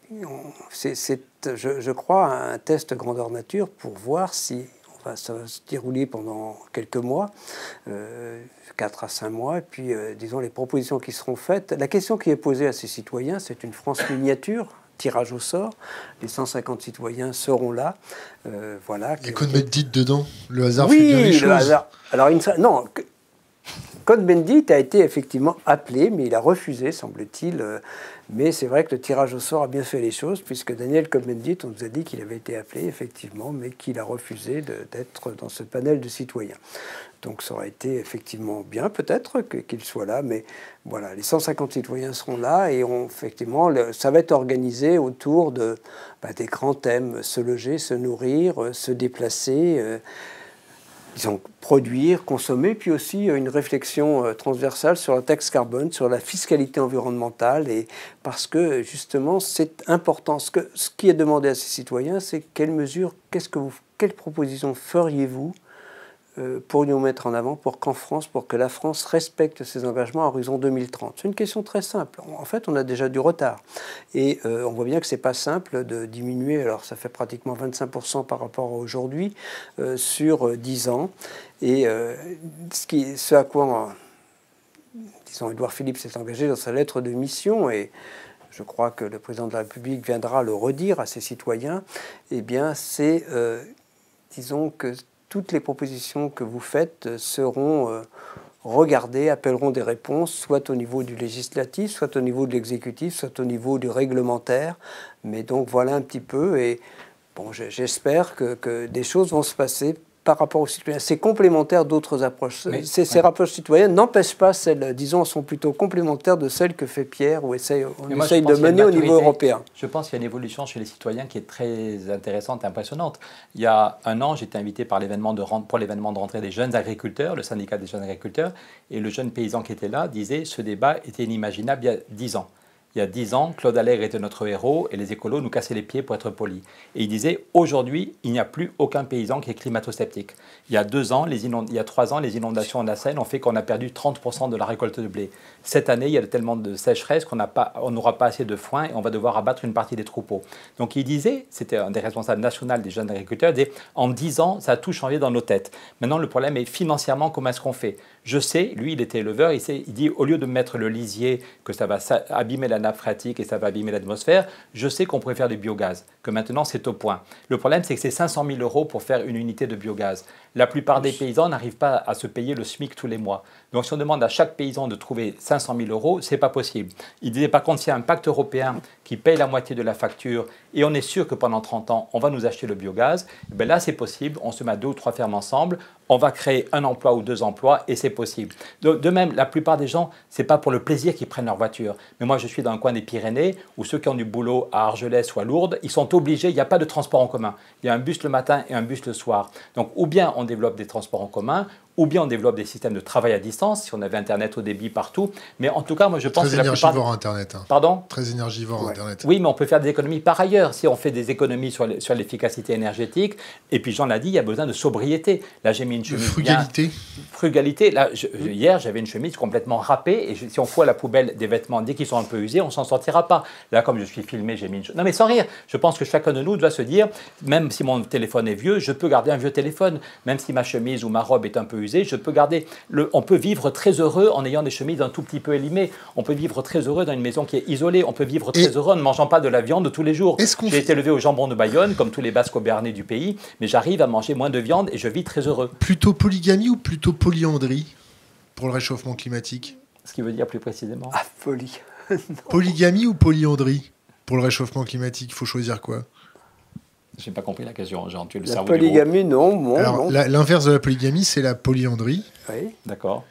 crois, un test grandeur nature pour voir si ça va se dérouler pendant quelques mois, 4 à 5 mois, et puis, disons, les propositions qui seront faites. La question qui est posée à ces citoyens, c'est une France miniature, tirage au sort. Les 150 citoyens seront là. Voilà. Il y a Cohn-Bendit dedans. Le hasard fait bien les choses. Oui, le hasard. Alors, non... Cohn-Bendit a été effectivement appelé, mais il a refusé, semble-t-il. Mais c'est vrai que le tirage au sort a bien fait les choses, puisque Daniel Cohn-Bendit, on nous a dit qu'il avait été appelé, effectivement, mais qu'il a refusé d'être dans ce panel de citoyens. Donc ça aurait été effectivement bien, peut-être, qu'il soit là, mais voilà, les 150 citoyens seront là, et effectivement, ça va être organisé autour des grands thèmes, se loger, se nourrir, se déplacer, disons, produire, consommer, puis aussi une réflexion transversale sur la taxe carbone, sur la fiscalité environnementale, et parce que justement c'est important. Ce qui est demandé à ces citoyens, c'est quelles mesures, quelles propositions feriez-vous pour nous mettre en avant pour que la France respecte ses engagements à horizon 2030. C'est une question très simple. En fait, on a déjà du retard. Et on voit bien que ce n'est pas simple de diminuer, alors ça fait pratiquement 25% par rapport à aujourd'hui, sur 10 ans. Et ce à quoi, disons, Édouard Philippe s'est engagé dans sa lettre de mission, et je crois que le président de la République viendra le redire à ses citoyens, eh bien, c'est, disons, que toutes les propositions que vous faites seront regardées, appelleront des réponses, soit au niveau du législatif, soit au niveau de l'exécutif, soit au niveau du réglementaire. Mais donc voilà un petit peu, et bon, j'espère que des choses vont se passer par rapport aux citoyens. C'est complémentaire d'autres approches. Ces approches citoyennes n'empêchent pas celles, disons, sont plutôt complémentaires de celles que fait Pierre, ou on essaye de mener au niveau européen. Je pense qu'il y a une évolution chez les citoyens qui est très intéressante et impressionnante. Il y a 1 an, j'étais invité pour l'événement de rentrée des jeunes agriculteurs, le syndicat des jeunes agriculteurs, et le jeune paysan qui était là disait « ce débat était inimaginable il y a 10 ans ». Il y a 10 ans, Claude Allègre était notre héros et les écolos nous cassaient les pieds pour être polis. Et il disait, aujourd'hui, il n'y a plus aucun paysan qui est climato-sceptique. Il y a 3 ans, les inondations en Seine ont fait qu'on a perdu 30% de la récolte de blé. Cette année, il y a tellement de sécheresse qu'on n'aura pas assez de foin et on va devoir abattre une partie des troupeaux. Donc il disait, c'était un des responsables nationaux des jeunes agriculteurs, il disait, en 10 ans, ça a tout changé dans nos têtes. Maintenant, le problème est financièrement, comment est-ce qu'on fait? Je sais, lui, il était éleveur, il dit, au lieu de mettre le lisier, que ça va abîmer la nappe phréatique et ça va abîmer l'atmosphère, je sais qu'on pourrait faire du biogaz, que maintenant c'est au point. Le problème, c'est que c'est 500 000 € pour faire une unité de biogaz. La plupart des paysans n'arrivent pas à se payer le SMIC tous les mois. Donc si on demande à chaque paysan de trouver 500 000 €, ce n'est pas possible. Il disait par contre, s'il y a un pacte européen qui paye la moitié de la facture et on est sûr que pendant 30 ans, on va nous acheter le biogaz, ben là c'est possible, on se met 2 ou 3 fermes ensemble, on va créer 1 emploi ou 2 emplois et c'est possible. De même, la plupart des gens, ce n'est pas pour le plaisir qu'ils prennent leur voiture. Mais moi, je suis dans le coin des Pyrénées où ceux qui ont du boulot à Argelès ou à Lourdes, ils sont obligés, il n'y a pas de transport en commun. Il y a un bus le matin et un bus le soir. Donc, ou bien on développe des transports en commun, ou bien on développe des systèmes de travail à distance, si on avait Internet au débit partout. Mais en tout cas, moi, je pense que la plupart... Très énergivore Internet. Hein. Pardon ? Très énergivore Internet. Oui, mais on peut faire des économies par ailleurs. Si on fait des économies sur l'efficacité énergétique, et puis Jean l'a dit, il y a besoin de sobriété. Là, j'ai mis une chemise... Frugalité. Frugalité. Là, hier, j'avais une chemise complètement râpée, et si on fout à la poubelle des vêtements dès qu'ils sont un peu usés, on ne s'en sortira pas. Là, comme je suis filmé, j'ai mis une... Non, mais sans rire, je pense que chacun de nous doit se dire, même si mon téléphone est vieux, je peux garder un vieux téléphone. Même si ma chemise ou ma robe est un peu usées. On peut vivre très heureux en ayant des chemises un tout petit peu élimées. On peut vivre très heureux dans une maison qui est isolée. On peut vivre très heureux en ne mangeant pas de la viande tous les jours. J'ai été élevé au jambon de Bayonne, comme tous les Basques-Béarnais du pays, mais j'arrive à manger moins de viande et je vis très heureux. Plutôt polygamie ou plutôt polyandrie pour le réchauffement climatique? Ce qui veut dire plus précisément? Ah, folie. Polygamie ou polyandrie pour le réchauffement climatique? Il faut choisir quoi? Je n'ai pas compris la question, Jean. Tu es le la cerveau polygamie, du non. Bon, Alors, non. l'inverse de la polygamie, c'est la polyandrie. Oui. D'accord.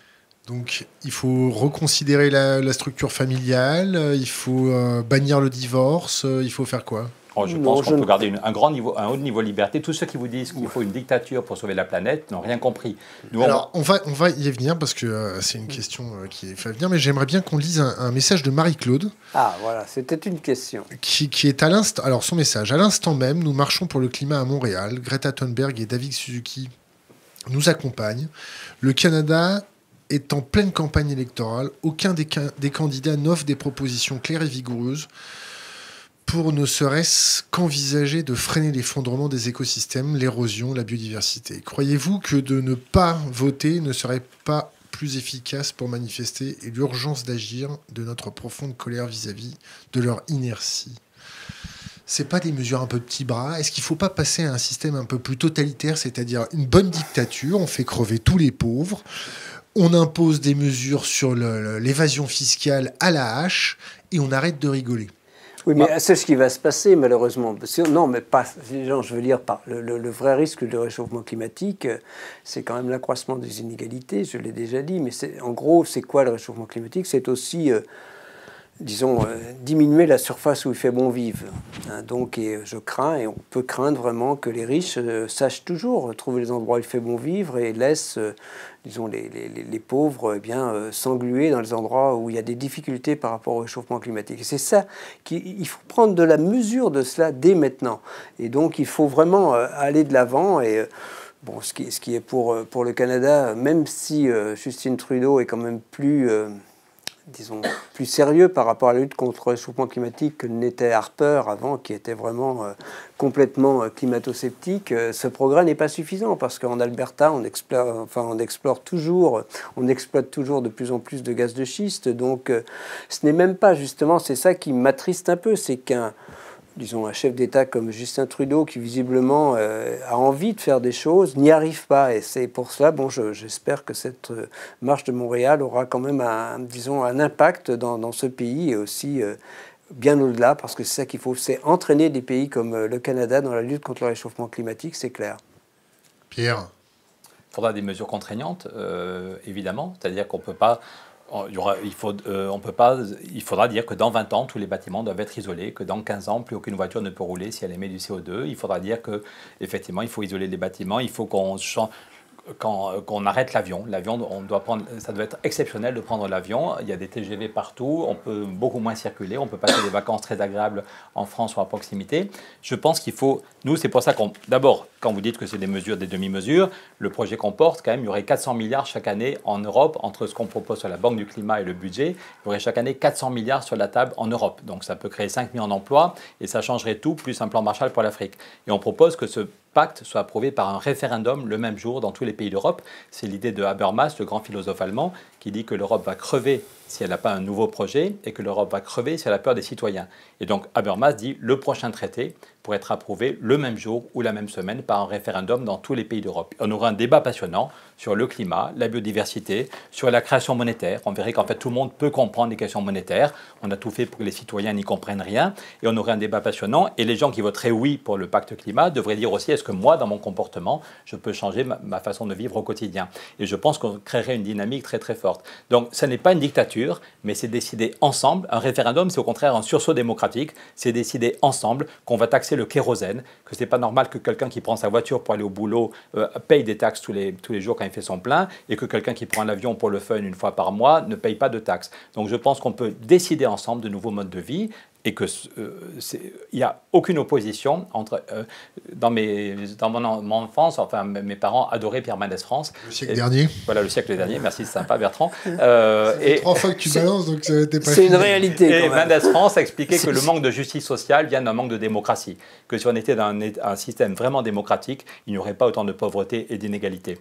Donc, il faut reconsidérer la structure familiale, il faut bannir le divorce, il faut faire quoi? Je pense qu'on peut garder un haut niveau de liberté. Tous ceux qui vous disent qu'il faut une dictature pour sauver la planète n'ont rien compris. Alors, on va y venir parce que c'est une question qui fait venir, mais j'aimerais bien qu'on lise un message de Marie-Claude. Ah, voilà, c'était une question. Qui est à l'instant. Alors, son message: à l'instant même, nous marchons pour le climat à Montréal. Greta Thunberg et David Suzuki nous accompagnent. Le Canada est en pleine campagne électorale. Aucun des candidats n'offre des propositions claires et vigoureuses pour ne serait-ce qu'envisager de freiner l'effondrement des écosystèmes, l'érosion, la biodiversité. Croyez-vous que de ne pas voter ne serait pas plus efficace pour manifester l'urgence d'agir de notre profonde colère vis-à-vis de leur inertie? C'est pas des mesures un peu de petits bras? Est-ce qu'il ne faut pas passer à un système un peu plus totalitaire, c'est-à-dire une bonne dictature, on fait crever tous les pauvres, on impose des mesures sur l'évasion fiscale à la hache et on arrête de rigoler? Oui, mais c'est ce qui va se passer, malheureusement. Non, mais pas. Je veux dire, le vrai risque du réchauffement climatique, c'est quand même l'accroissement des inégalités, je l'ai déjà dit. Mais en gros, c'est quoi le réchauffement climatique? C'est aussi, diminuer la surface où il fait bon vivre. Donc, je crains, et on peut craindre vraiment que les riches sachent toujours trouver les endroits où il fait bon vivre et laissent, les pauvres s'engluer dans les endroits où il y a des difficultés par rapport au réchauffement climatique. Et c'est ça il faut prendre de la mesure de cela dès maintenant. Et donc, il faut vraiment aller de l'avant. Et bon, ce qui est pour le Canada, même si Justin Trudeau est quand même plus sérieux par rapport à la lutte contre le réchauffement climatique que n'était Harper avant, qui était vraiment complètement climato-sceptique, ce progrès n'est pas suffisant parce qu'en Alberta, on exploite toujours de plus en plus de gaz de schiste. Donc, ce n'est même pas justement, c'est ça qui m'attriste un peu, c'est un chef d'État comme Justin Trudeau, qui visiblement a envie de faire des choses, n'y arrive pas. Et c'est pour cela, j'espère que cette marche de Montréal aura quand même un impact dans ce pays et aussi bien au-delà, parce que c'est ça qu'il faut, c'est entraîner des pays comme le Canada dans la lutte contre le réchauffement climatique, c'est clair. Pierre? Il faudra des mesures contraignantes, évidemment. C'est-à-dire qu'on ne peut pas... il faudra dire que dans 20 ans, tous les bâtiments doivent être isolés, que dans 15 ans, plus aucune voiture ne peut rouler si elle émet du CO2. Il faudra dire qu'effectivement, il faut isoler les bâtiments, il faut qu'on arrête l'avion. L'avion, ça doit être exceptionnel de prendre l'avion. Il y a des TGV partout, on peut beaucoup moins circuler, on peut passer des vacances très agréables en France ou à proximité. Je pense qu'il faut... Nous, c'est pour ça d'abord, quand vous dites que c'est des mesures, des demi-mesures, le projet qu'on porte, quand même, il y aurait 400 milliards chaque année en Europe, entre ce qu'on propose sur la Banque du climat et le budget, il y aurait chaque année 400 milliards sur la table en Europe. Donc ça peut créer 5 millions d'emplois et ça changerait tout, plus un plan Marshall pour l'Afrique. Et on propose que ce pacte soit approuvé par un référendum le même jour dans tous les pays d'Europe. C'est l'idée de Habermas, le grand philosophe allemand, qui dit que l'Europe va crever si elle n'a pas un nouveau projet et que l'Europe va crever si elle a peur des citoyens. Et donc Habermas dit le prochain traité pourrait être approuvé le même jour ou la même semaine par un référendum dans tous les pays d'Europe. On aura un débat passionnant sur le climat, la biodiversité, sur la création monétaire. On verrait qu'en fait tout le monde peut comprendre les questions monétaires. On a tout fait pour que les citoyens n'y comprennent rien. Et on aurait un débat passionnant. Et les gens qui voteraient oui pour le pacte climat devraient dire aussi est-ce que moi, dans mon comportement, je peux changer ma façon de vivre au quotidien. Et je pense qu'on créerait une dynamique très très forte. Donc ce n'est pas une dictature, mais c'est décider ensemble. Un référendum, c'est au contraire un sursaut démocratique. C'est décider ensemble qu'on va taxer le kérosène, que ce n'est pas normal que quelqu'un qui prend sa voiture pour aller au boulot paye des taxes tous les jours quand il fait son plein, et que quelqu'un qui prend l'avion pour le fun une fois par mois ne paye pas de taxes. Donc je pense qu'on peut décider ensemble de nouveaux modes de vie, et qu'il n'y a aucune opposition entre... dans mon enfance, enfin, mes parents adoraient Pierre Mendès France. Le siècle dernier. Voilà, le siècle dernier. Merci, c'est sympa, Bertrand. Et 3 fois que tu balances, donc ça n'était pas... C'est une réalité, quand même. Et Mendès France expliquait que le manque de justice sociale vient d'un manque de démocratie. Que si on était dans un système vraiment démocratique, il n'y aurait pas autant de pauvreté et d'inégalité.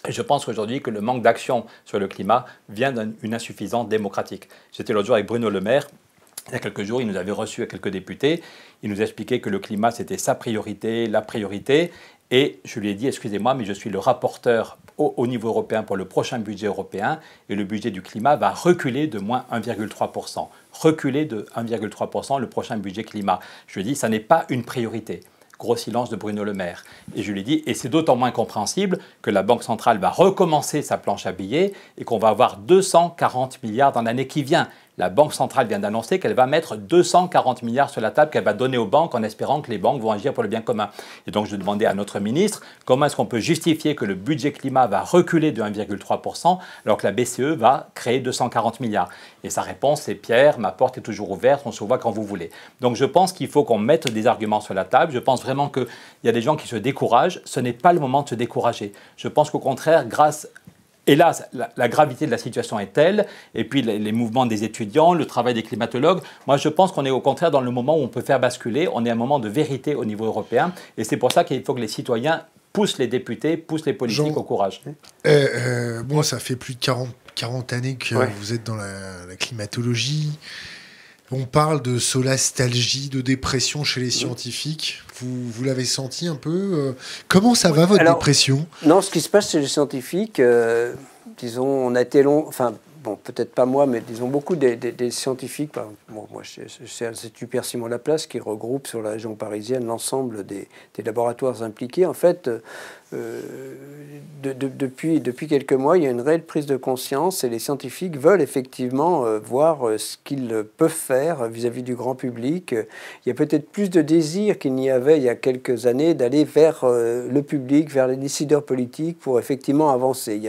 Et je pense aujourd'hui que le manque d'action sur le climat vient d'une insuffisance démocratique. J'étais l'autre jour avec Bruno Le Maire. Il y a quelques jours, il nous avait reçus à quelques députés. Il nous expliquait que le climat, c'était sa priorité, la priorité. Et je lui ai dit, excusez-moi, mais je suis le rapporteur au niveau européen pour le prochain budget européen. Et le budget du climat va reculer de moins 1,3%. Reculer de 1,3% le prochain budget climat. Je lui ai dit, ça n'est pas une priorité. Gros silence de Bruno Le Maire. Et je lui ai dit, et c'est d'autant moins compréhensible que la Banque centrale va recommencer sa planche à billets et qu'on va avoir 240 milliards dans l'année qui vient. La Banque centrale vient d'annoncer qu'elle va mettre 240 milliards sur la table qu'elle va donner aux banques en espérant que les banques vont agir pour le bien commun. Et donc je demandais à notre ministre comment est-ce qu'on peut justifier que le budget climat va reculer de 1,3% alors que la BCE va créer 240 milliards. Et sa réponse c'est Pierre, ma porte est toujours ouverte, on se voit quand vous voulez. Donc je pense qu'il faut qu'on mette des arguments sur la table. Je pense vraiment qu'il y a des gens qui se découragent. Ce n'est pas le moment de se décourager. Je pense qu'au contraire, grâce hélas, la gravité de la situation est telle, et puis les mouvements des étudiants, le travail des climatologues, moi je pense qu'on est au contraire dans le moment où on peut faire basculer, on est à un moment de vérité au niveau européen, et c'est pour ça qu'il faut que les citoyens poussent les députés, poussent les politiques au courage. Bon, ça fait plus de 40 années que vous êtes dans la climatologie. On parle de solastalgie, de dépression chez les scientifiques. Vous l'avez senti un peu Comment ça va, votre dépression? Non, ce qui se passe chez les scientifiques, disons, on a été long... Enfin, bon, peut-être pas moi, mais disons beaucoup des scientifiques. Bon, moi, c'est l'Institut Simon Laplace qui regroupe sur la région parisienne l'ensemble des laboratoires impliqués. En fait, depuis quelques mois, il y a une réelle prise de conscience et les scientifiques veulent effectivement voir ce qu'ils peuvent faire vis-à-vis du grand public. Il y a peut-être plus de désir qu'il n'y avait il y a quelques années d'aller vers le public, vers les décideurs politiques pour effectivement avancer.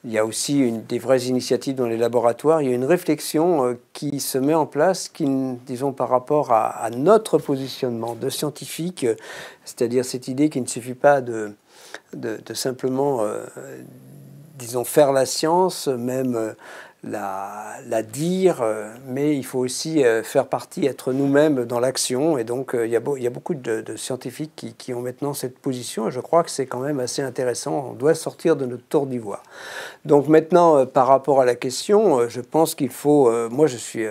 Il y a aussi des vraies initiatives dans les laboratoires. Il y a une réflexion qui se met en place, qui, disons, par rapport à notre positionnement de scientifique, c'est-à-dire cette idée qu'il ne suffit pas de simplement, disons, faire la science, même la dire, mais il faut aussi faire partie, être nous-mêmes dans l'action. Et donc, il y a beaucoup de scientifiques qui ont maintenant cette position. Et je crois que c'est quand même assez intéressant. On doit sortir de notre tour d'ivoire. Donc maintenant, par rapport à la question, je pense qu'il faut... moi, je suis...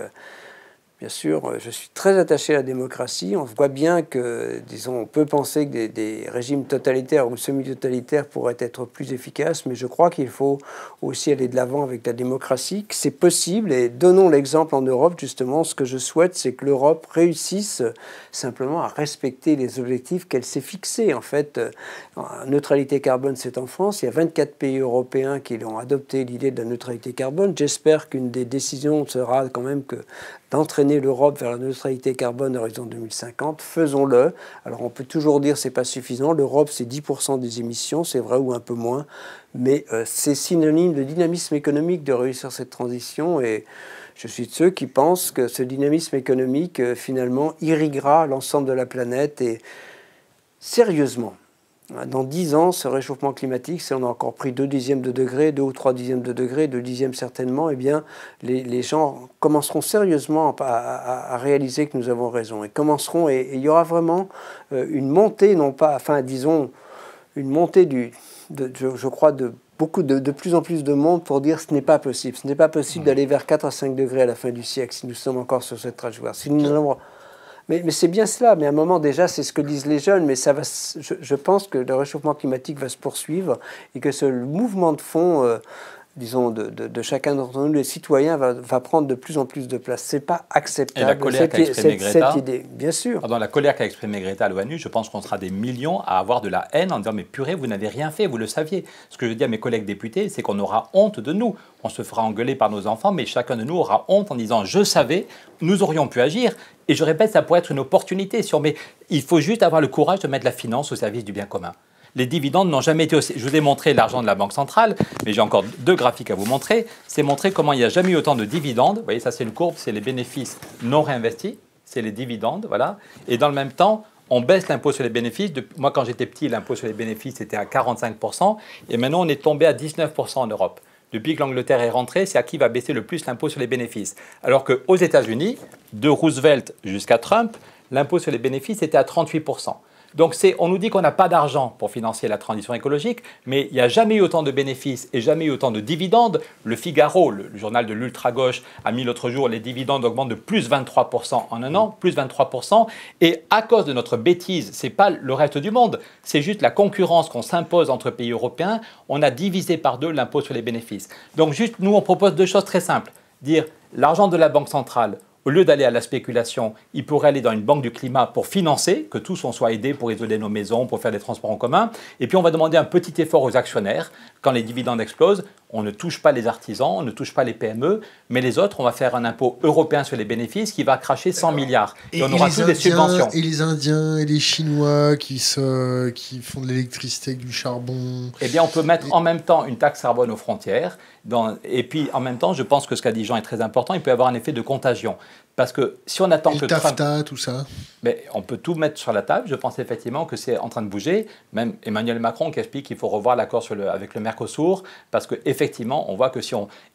Bien sûr, je suis très attaché à la démocratie. On voit bien que, disons, on peut penser que des régimes totalitaires ou semi-totalitaires pourraient être plus efficaces, mais je crois qu'il faut aussi aller de l'avant avec la démocratie, que c'est possible. Et donnons l'exemple en Europe, justement. Ce que je souhaite, c'est que l'Europe réussisse simplement à respecter les objectifs qu'elle s'est fixés. En fait, neutralité carbone, c'est en France. Il y a 24 pays européens qui ont adopté l'idée de la neutralité carbone. J'espère qu'une des décisions sera quand même d'entraîner l'Europe vers la neutralité carbone à l'horizon 2050, faisons-le. Alors on peut toujours dire que ce n'est pas suffisant. L'Europe, c'est 10% des émissions, c'est vrai, ou un peu moins. Mais c'est synonyme de dynamisme économique de réussir cette transition. Et je suis de ceux qui pensent que ce dynamisme économique, finalement, irriguera l'ensemble de la planète. Et sérieusement, dans 10 ans, ce réchauffement climatique, si on a encore pris 2 dixièmes de degré, 2 ou 3 dixièmes de degré, 2 dixièmes certainement, eh bien, les gens commenceront sérieusement à réaliser que nous avons raison. Et commenceront, et il y aura vraiment une montée, non pas, enfin, disons, une montée je crois, de plus en plus de monde pour dire ce n'est pas possible. Ce n'est pas possible d'aller vers 4 à 5 degrés à la fin du siècle si nous sommes encore sur cette trajectoire. Si nous avons... Mais c'est bien cela, mais à un moment déjà, c'est ce que disent les jeunes, mais ça va, je pense que le réchauffement climatique va se poursuivre et que ce mouvement de fond, disons, de chacun d'entre nous, les citoyens, va prendre de plus en plus de place. Ce n'est pas acceptable. Et la colère qu'a exprimée Greta, cette idée, bien sûr. Dans la colère qu'a exprimée Greta à l'ONU, je pense qu'on sera des millions à avoir de la haine en disant « mais purée, vous n'avez rien fait, vous le saviez ». Ce que je dis à mes collègues députés, c'est qu'on aura honte de nous. On se fera engueuler par nos enfants, mais chacun de nous aura honte en disant « je savais, nous aurions pu agir ». Et je répète, ça pourrait être une opportunité. Mais il faut juste avoir le courage de mettre la finance au service du bien commun. Les dividendes n'ont jamais été aussi... Je vous ai montré l'argent de la Banque centrale, mais j'ai encore 2 graphiques à vous montrer. C'est montrer comment il n'y a jamais eu autant de dividendes. Vous voyez, ça c'est une courbe, c'est les bénéfices non réinvestis, c'est les dividendes, voilà. Et dans le même temps, on baisse l'impôt sur les bénéfices. Moi, quand j'étais petit, l'impôt sur les bénéfices était à 45%, et maintenant on est tombé à 19% en Europe. Depuis que l'Angleterre est rentrée, c'est à qui va baisser le plus l'impôt sur les bénéfices. Alors qu'aux États-Unis, de Roosevelt jusqu'à Trump, l'impôt sur les bénéfices était à 38%. Donc on nous dit qu'on n'a pas d'argent pour financer la transition écologique, mais il n'y a jamais eu autant de bénéfices et jamais eu autant de dividendes. Le Figaro, le journal de l'ultra-gauche, a mis l'autre jour, les dividendes augmentent de plus 23% en un an, plus 23%. Et à cause de notre bêtise, ce n'est pas le reste du monde, c'est juste la concurrence qu'on s'impose entre pays européens. On a divisé par 2 l'impôt sur les bénéfices. Donc juste, nous, on propose 2 choses très simples. Dire l'argent de la Banque centrale, au lieu d'aller à la spéculation, il pourrait aller dans une banque du climat pour financer, que tous on soit aidés pour isoler nos maisons, pour faire des transports en commun. Et puis on va demander un petit effort aux actionnaires. Quand les dividendes explosent, on ne touche pas les artisans, on ne touche pas les PME, mais les autres, on va faire un impôt européen sur les bénéfices qui va cracher 100 milliards. Et on aura tous des subventions. Et les Indiens et les Chinois qui font de l'électricité avec du charbon. Eh bien, on peut mettre en même temps une taxe carbone aux frontières. Et puis, en même temps, je pense que ce qu'a dit Jean est très important, il peut y avoir un effet de contagion. Parce que si on attend que TAFTA, tout ça. Mais on peut tout mettre sur la table. Je pense effectivement que c'est en train de bouger. Même Emmanuel Macron qui explique qu'il faut revoir l'accord avec le Mercosur, parce qu'effectivement, on voit que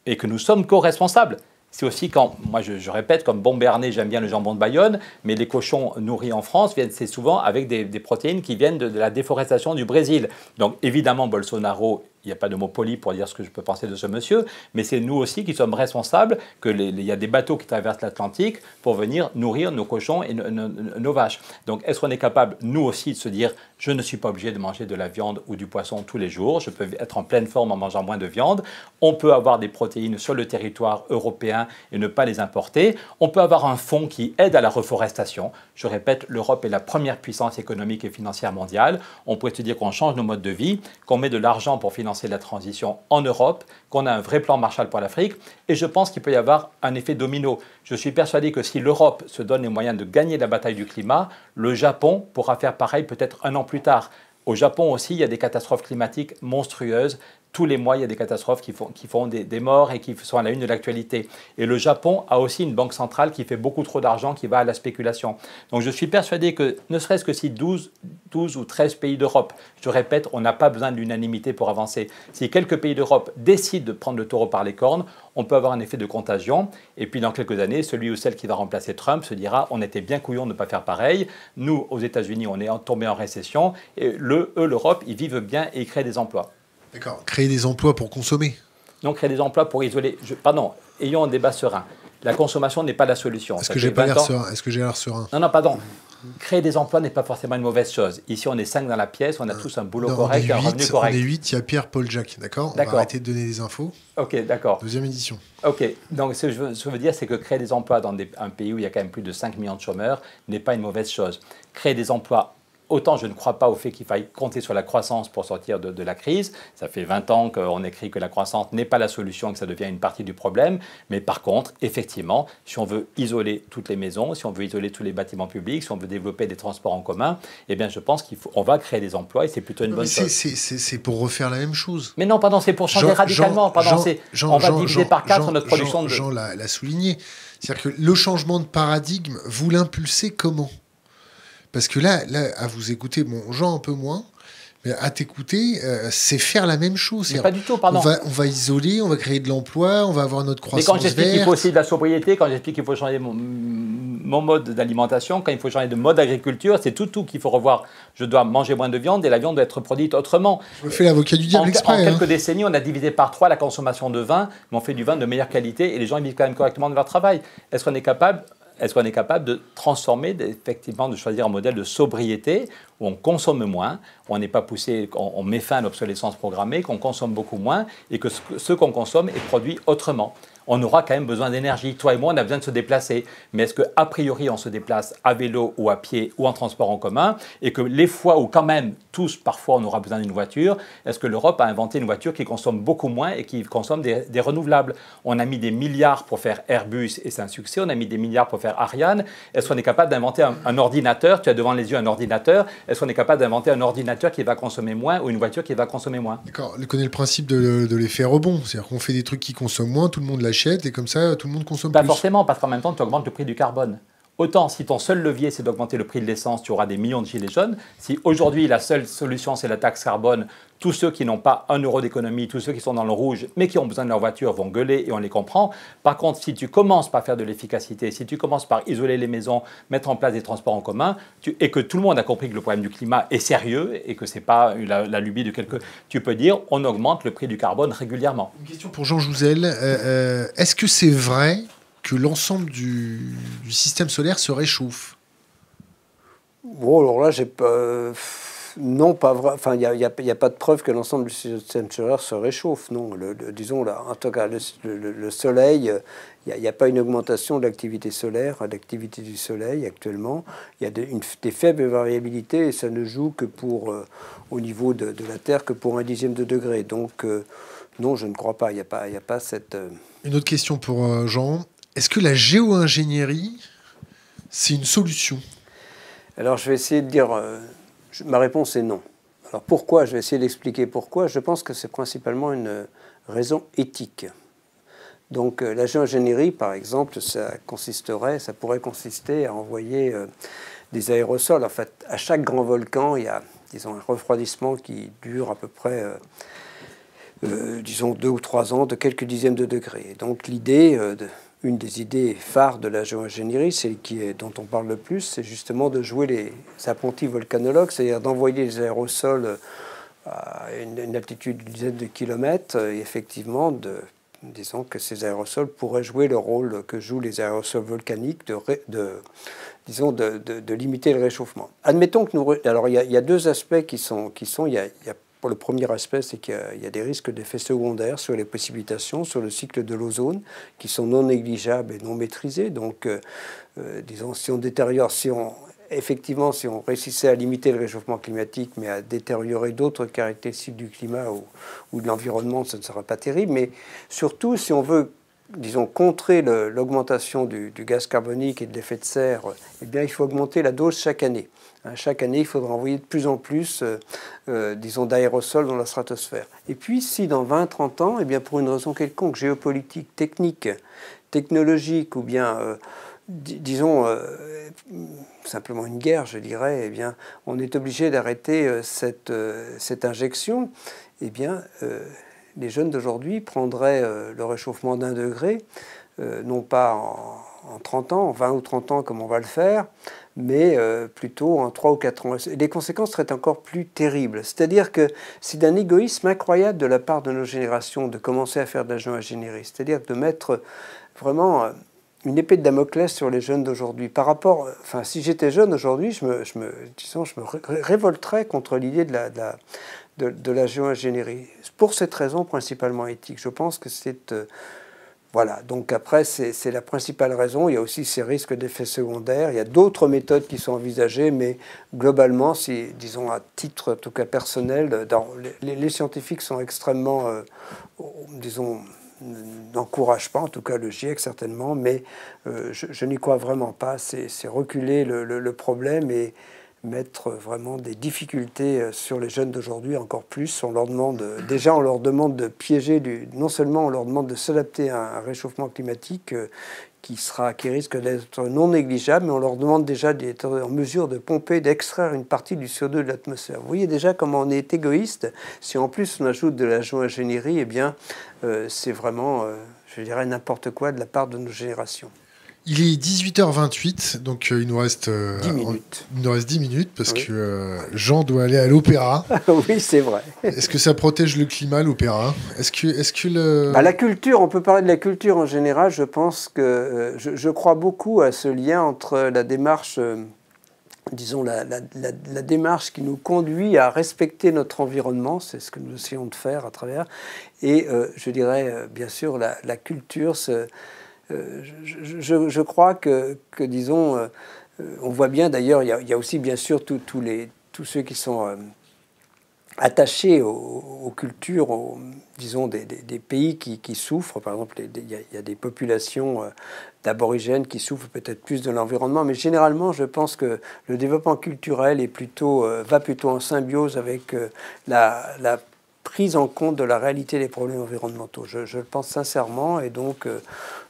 et que nous sommes co-responsables. C'est aussi quand, moi je répète, comme bon béarnais, j'aime bien le jambon de Bayonne, mais les cochons nourris en France c'est souvent avec des protéines qui viennent de la déforestation du Brésil. Donc évidemment, Bolsonaro, il n'y a pas de mot poli pour dire ce que je peux penser de ce monsieur, mais c'est nous aussi qui sommes responsables il y a des bateaux qui traversent l'Atlantique pour venir nourrir nos cochons et nos vaches. Donc est-ce qu'on est capable, nous aussi, de se dire « je ne suis pas obligé de manger de la viande ou du poisson tous les jours, je peux être en pleine forme en mangeant moins de viande, on peut avoir des protéines sur le territoire européen et ne pas les importer, on peut avoir un fonds qui aide à la reforestation. Je répète, l'Europe est la première puissance économique et financière mondiale. On pourrait se dire qu'on change nos modes de vie, qu'on met de l'argent pour financer la transition en Europe, qu'on a un vrai plan Marshall pour l'Afrique, et je pense qu'il peut y avoir un effet domino. Je suis persuadé que si l'Europe se donne les moyens de gagner la bataille du climat, le Japon pourra faire pareil peut-être 1 an plus tard. Au Japon aussi, il y a des catastrophes climatiques monstrueuses. Tous les mois, il y a des catastrophes qui font des morts et qui sont à la une de l'actualité. Et le Japon a aussi une banque centrale qui fait beaucoup trop d'argent, qui va à la spéculation. Donc je suis persuadé que, ne serait-ce que si 12 ou 13 pays d'Europe, je répète, on n'a pas besoin de l'unanimité pour avancer. Si quelques pays d'Europe décident de prendre le taureau par les cornes, on peut avoir un effet de contagion. Et puis dans quelques années, celui ou celle qui va remplacer Trump se dira « on était bien couillons de ne pas faire pareil. Nous, aux États-Unis, on est tombé en récession. Et l'Europe, ils vivent bien et ils créent des emplois. » D'accord. Créer des emplois pour consommer. Non, créer des emplois pour isoler. Pardon, ayons un débat serein. La consommation n'est pas la solution. Est-ce que j'ai pas l'air serein? Est-ce que j'ai l'air serein? Non, pardon. Créer des emplois n'est pas forcément une mauvaise chose. Ici, on est 5 dans la pièce, on a tous un boulot correct et un revenu correct. On est 8, il y a Pierre, Paul, Jacques, d'accord? On va arrêter de donner des infos. Ok, d'accord. 2e édition. Ok, donc ce que je veux dire, c'est que créer des emplois dans un pays où il y a quand même plus de 5 millions de chômeurs n'est pas une mauvaise chose. Créer des emplois, autant je ne crois pas au fait qu'il faille compter sur la croissance pour sortir de la crise. Ça fait 20 ans qu'on écrit que la croissance n'est pas la solution, que ça devient une partie du problème. Mais par contre, effectivement, si on veut isoler toutes les maisons, si on veut isoler tous les bâtiments publics, si on veut développer des transports en commun, eh bien, je pense qu'on va créer des emplois et c'est plutôt une bonne chose. C'est pour refaire la même chose. Mais non, pardon, c'est pour changer radicalement. On va diviser par 4 notre production de... Jean l'a souligné. C'est-à-dire que le changement de paradigme, vous l'impulsez comment? Parce que là, à vous écouter, bon, Jean un peu moins, mais à t'écouter, c'est faire la même chose. Mais pas du tout, pardon. On va isoler, on va créer de l'emploi, on va avoir notre croissance verte. Mais quand j'explique qu'il faut aussi de la sobriété, quand j'explique qu'il faut changer mon mode d'alimentation, quand il faut changer de mode d'agriculture, c'est tout qu'il faut revoir. Je dois manger moins de viande et la viande doit être produite autrement. Je me fais l'avocat du diable exprès. En quelques décennies, on a divisé par 3 la consommation de vin, mais on fait du vin de meilleure qualité et les gens ils vivent quand même correctement de leur travail. Est-ce qu'on est capable de transformer, effectivement, de choisir un modèle de sobriété où on consomme moins, où on n'est pas poussé, on met fin à l'obsolescence programmée, qu'on consomme beaucoup moins et que ce qu'on consomme est produit autrement. On aura quand même besoin d'énergie. Toi et moi, on a besoin de se déplacer. Mais est-ce qu'a priori, on se déplace à vélo ou à pied ou en transport en commun et que les fois où quand même, tous, parfois, on aura besoin d'une voiture, est-ce que l'Europe a inventé une voiture qui consomme beaucoup moins et qui consomme des renouvelables? On a mis des milliards pour faire Airbus et c'est un succès. On a mis des milliards pour faire Ariane. Est-ce qu'on est capable d'inventer un ordinateur? Tu as devant les yeux un ordinateur. Est-ce qu'on est capable d'inventer un ordinateur qui va consommer moins ou une voiture qui va consommer moins? D'accord. On connaît le principe de l'effet rebond. C'est-à-dire qu'on fait des trucs qui consomment moins, tout le monde l'achète et comme ça, tout le monde consomme plus. Pas forcément, parce qu'en même temps, tu augmentes le prix du carbone. Autant si ton seul levier c'est d'augmenter le prix de l'essence, tu auras des millions de gilets jaunes. Si aujourd'hui la seule solution c'est la taxe carbone, tous ceux qui n'ont pas 1 euro d'économie, tous ceux qui sont dans le rouge mais qui ont besoin de leur voiture vont gueuler et on les comprend. Par contre, si tu commences par faire de l'efficacité, si tu commences par isoler les maisons, mettre en place des transports en commun et que tout le monde a compris que le problème du climat est sérieux et que ce n'est pas la lubie de quelques... Tu peux dire on augmente le prix du carbone régulièrement. Une question pour Jean Jouzel. Est-ce que c'est vrai que l'ensemble du système solaire se réchauffe? Bon, alors là, j'ai pas... Non, pas vrai. Enfin, il n'y a pas de preuve que l'ensemble du système solaire se réchauffe. Non, disons là, en tout cas, le soleil, il n'y a pas une augmentation de l'activité solaire, l'activité du soleil actuellement. Il y a des faibles variabilités et ça ne joue que pour, au niveau de la Terre, que pour 1/10 de degré. Donc, non, je ne crois pas. Il n'y a pas cette... Une autre question pour Jean. Est-ce que la géo-ingénierie, c'est une solution? Alors, je vais essayer de dire... ma réponse est non. Alors, pourquoi? Je vais essayer d'expliquer pourquoi. Je pense que c'est principalement une raison éthique. Donc, la géo-ingénierie, par exemple, ça pourrait consister à envoyer des aérosols. En fait, à chaque grand volcan, il y a, disons, un refroidissement qui dure à peu près... disons 2 ou 3 ans, de quelques dizaines de degrés. Donc l'idée, une des idées phares de la géo-ingénierie, dont on parle le plus, c'est justement de jouer les apprentis volcanologues, c'est-à-dire d'envoyer les aérosols à une altitude d'une dizaine de kilomètres, et effectivement, disons que ces aérosols pourraient jouer le rôle que jouent les aérosols volcaniques de limiter le réchauffement. Admettons que alors il y a 2 aspects qui sont pour le premier aspect, c'est qu'il y a des risques d'effets secondaires sur les précipitations, sur le cycle de l'ozone, qui sont non négligeables et non maîtrisés. Donc, disons, si on réussissait à limiter le réchauffement climatique, mais à détériorer d'autres caractéristiques du climat ou de l'environnement, ça ne sera pas terrible. Mais surtout, si on veut, disons, contrer l'augmentation du gaz carbonique et de l'effet de serre, eh bien, il faut augmenter la dose chaque année. Chaque année, il faudra envoyer de plus en plus, disons, d'aérosols dans la stratosphère. Et puis, si dans 20-30 ans, eh bien, pour une raison quelconque, géopolitique, technique, technologique, ou bien, disons, simplement une guerre, je dirais, eh bien, on est obligé d'arrêter cette injection, eh bien, les jeunes d'aujourd'hui prendraient le réchauffement d'1 degré, non pas en 30 ans, en 20 ou 30 ans comme on va le faire, mais plutôt en 3 ou 4 ans. Les conséquences seraient encore plus terribles. C'est-à-dire que c'est d'un égoïsme incroyable de la part de nos générations de commencer à faire de la géo-ingénierie. C'est-à-dire de mettre vraiment une épée de Damoclès sur les jeunes d'aujourd'hui. Par rapport, enfin, si j'étais jeune aujourd'hui, je me révolterais contre l'idée de la géo-ingénierie. Pour cette raison principalement éthique. Je pense que c'est... voilà, donc après, c'est la principale raison. Il y a aussi ces risques d'effets secondaires. Il y a d'autres méthodes qui sont envisagées, mais globalement, disons à titre en tout cas personnel, les scientifiques sont extrêmement, disons, n'encouragent pas, en tout cas le GIEC certainement, mais je n'y crois vraiment pas. C'est reculer le problème et mettre vraiment des difficultés sur les jeunes d'aujourd'hui encore plus. On leur demande de piéger, non seulement on leur demande de s'adapter à un réchauffement climatique qui risque d'être non négligeable, mais on leur demande déjà d'être en mesure de pomper, d'extraire une partie du CO2 de l'atmosphère. Vous voyez déjà comment on est égoïste. Si en plus on ajoute de la géo-ingénierie, eh bien c'est vraiment, je dirais, n'importe quoi de la part de nos générations. Il est 18h28, donc il nous reste 10 minutes. Il nous reste 10 minutes parce que Jean doit aller à l'opéra. Oui, c'est vrai. Est-ce que ça protège le climat, l'opéra? La culture, on peut parler de la culture en général. Je pense que je crois beaucoup à ce lien entre la démarche, disons, la démarche qui nous conduit à respecter notre environnement, c'est ce que nous essayons de faire à travers, et je dirais, bien sûr, la culture. Je crois que disons, on voit bien d'ailleurs, il y a aussi bien sûr tous ceux qui sont attachés aux cultures, disons, des pays qui souffrent. Par exemple, il y a des populations d'aborigènes qui souffrent peut-être plus de l'environnement, mais généralement, je pense que le développement culturel va plutôt en symbiose avec la prise en compte de la réalité des problèmes environnementaux. Je le pense sincèrement, et donc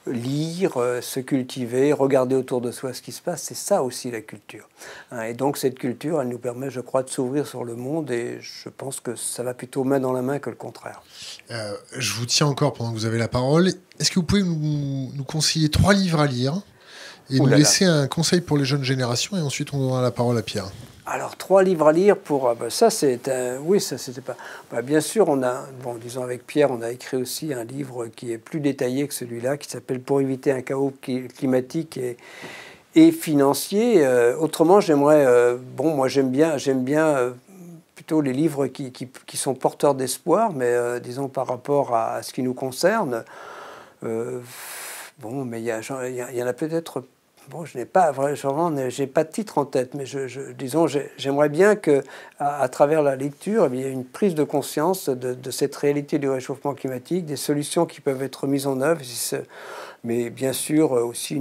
lire, se cultiver, regarder autour de soi ce qui se passe, c'est ça aussi la culture. Et donc cette culture, elle nous permet, je crois, de s'ouvrir sur le monde, et je pense que ça va plutôt main dans la main que le contraire. Je vous tiens encore pendant que vous avez la parole. Est-ce que vous pouvez nous conseiller 3 livres à lire et nous laisser un conseil pour les jeunes générations, et ensuite on donnera la parole à Pierre. Alors, 3 livres à lire pour... ça, c'est... oui, ça, c'était pas... bien sûr, on a... Bon, disons, avec Pierre, on a écrit aussi un livre qui est plus détaillé que celui-là, qui s'appelle « Pour éviter un chaos climatique et financier ». Autrement, j'aimerais... moi, j'aime bien plutôt les livres qui sont porteurs d'espoir, mais disons, par rapport à ce qui nous concerne. Mais il y en a peut-être... Bon, je n'ai pas de titre en tête, mais disons, j'aimerais bien qu'à travers la lecture, il y ait une prise de conscience de cette réalité du réchauffement climatique, des solutions qui peuvent être mises en œuvre, mais bien sûr aussi,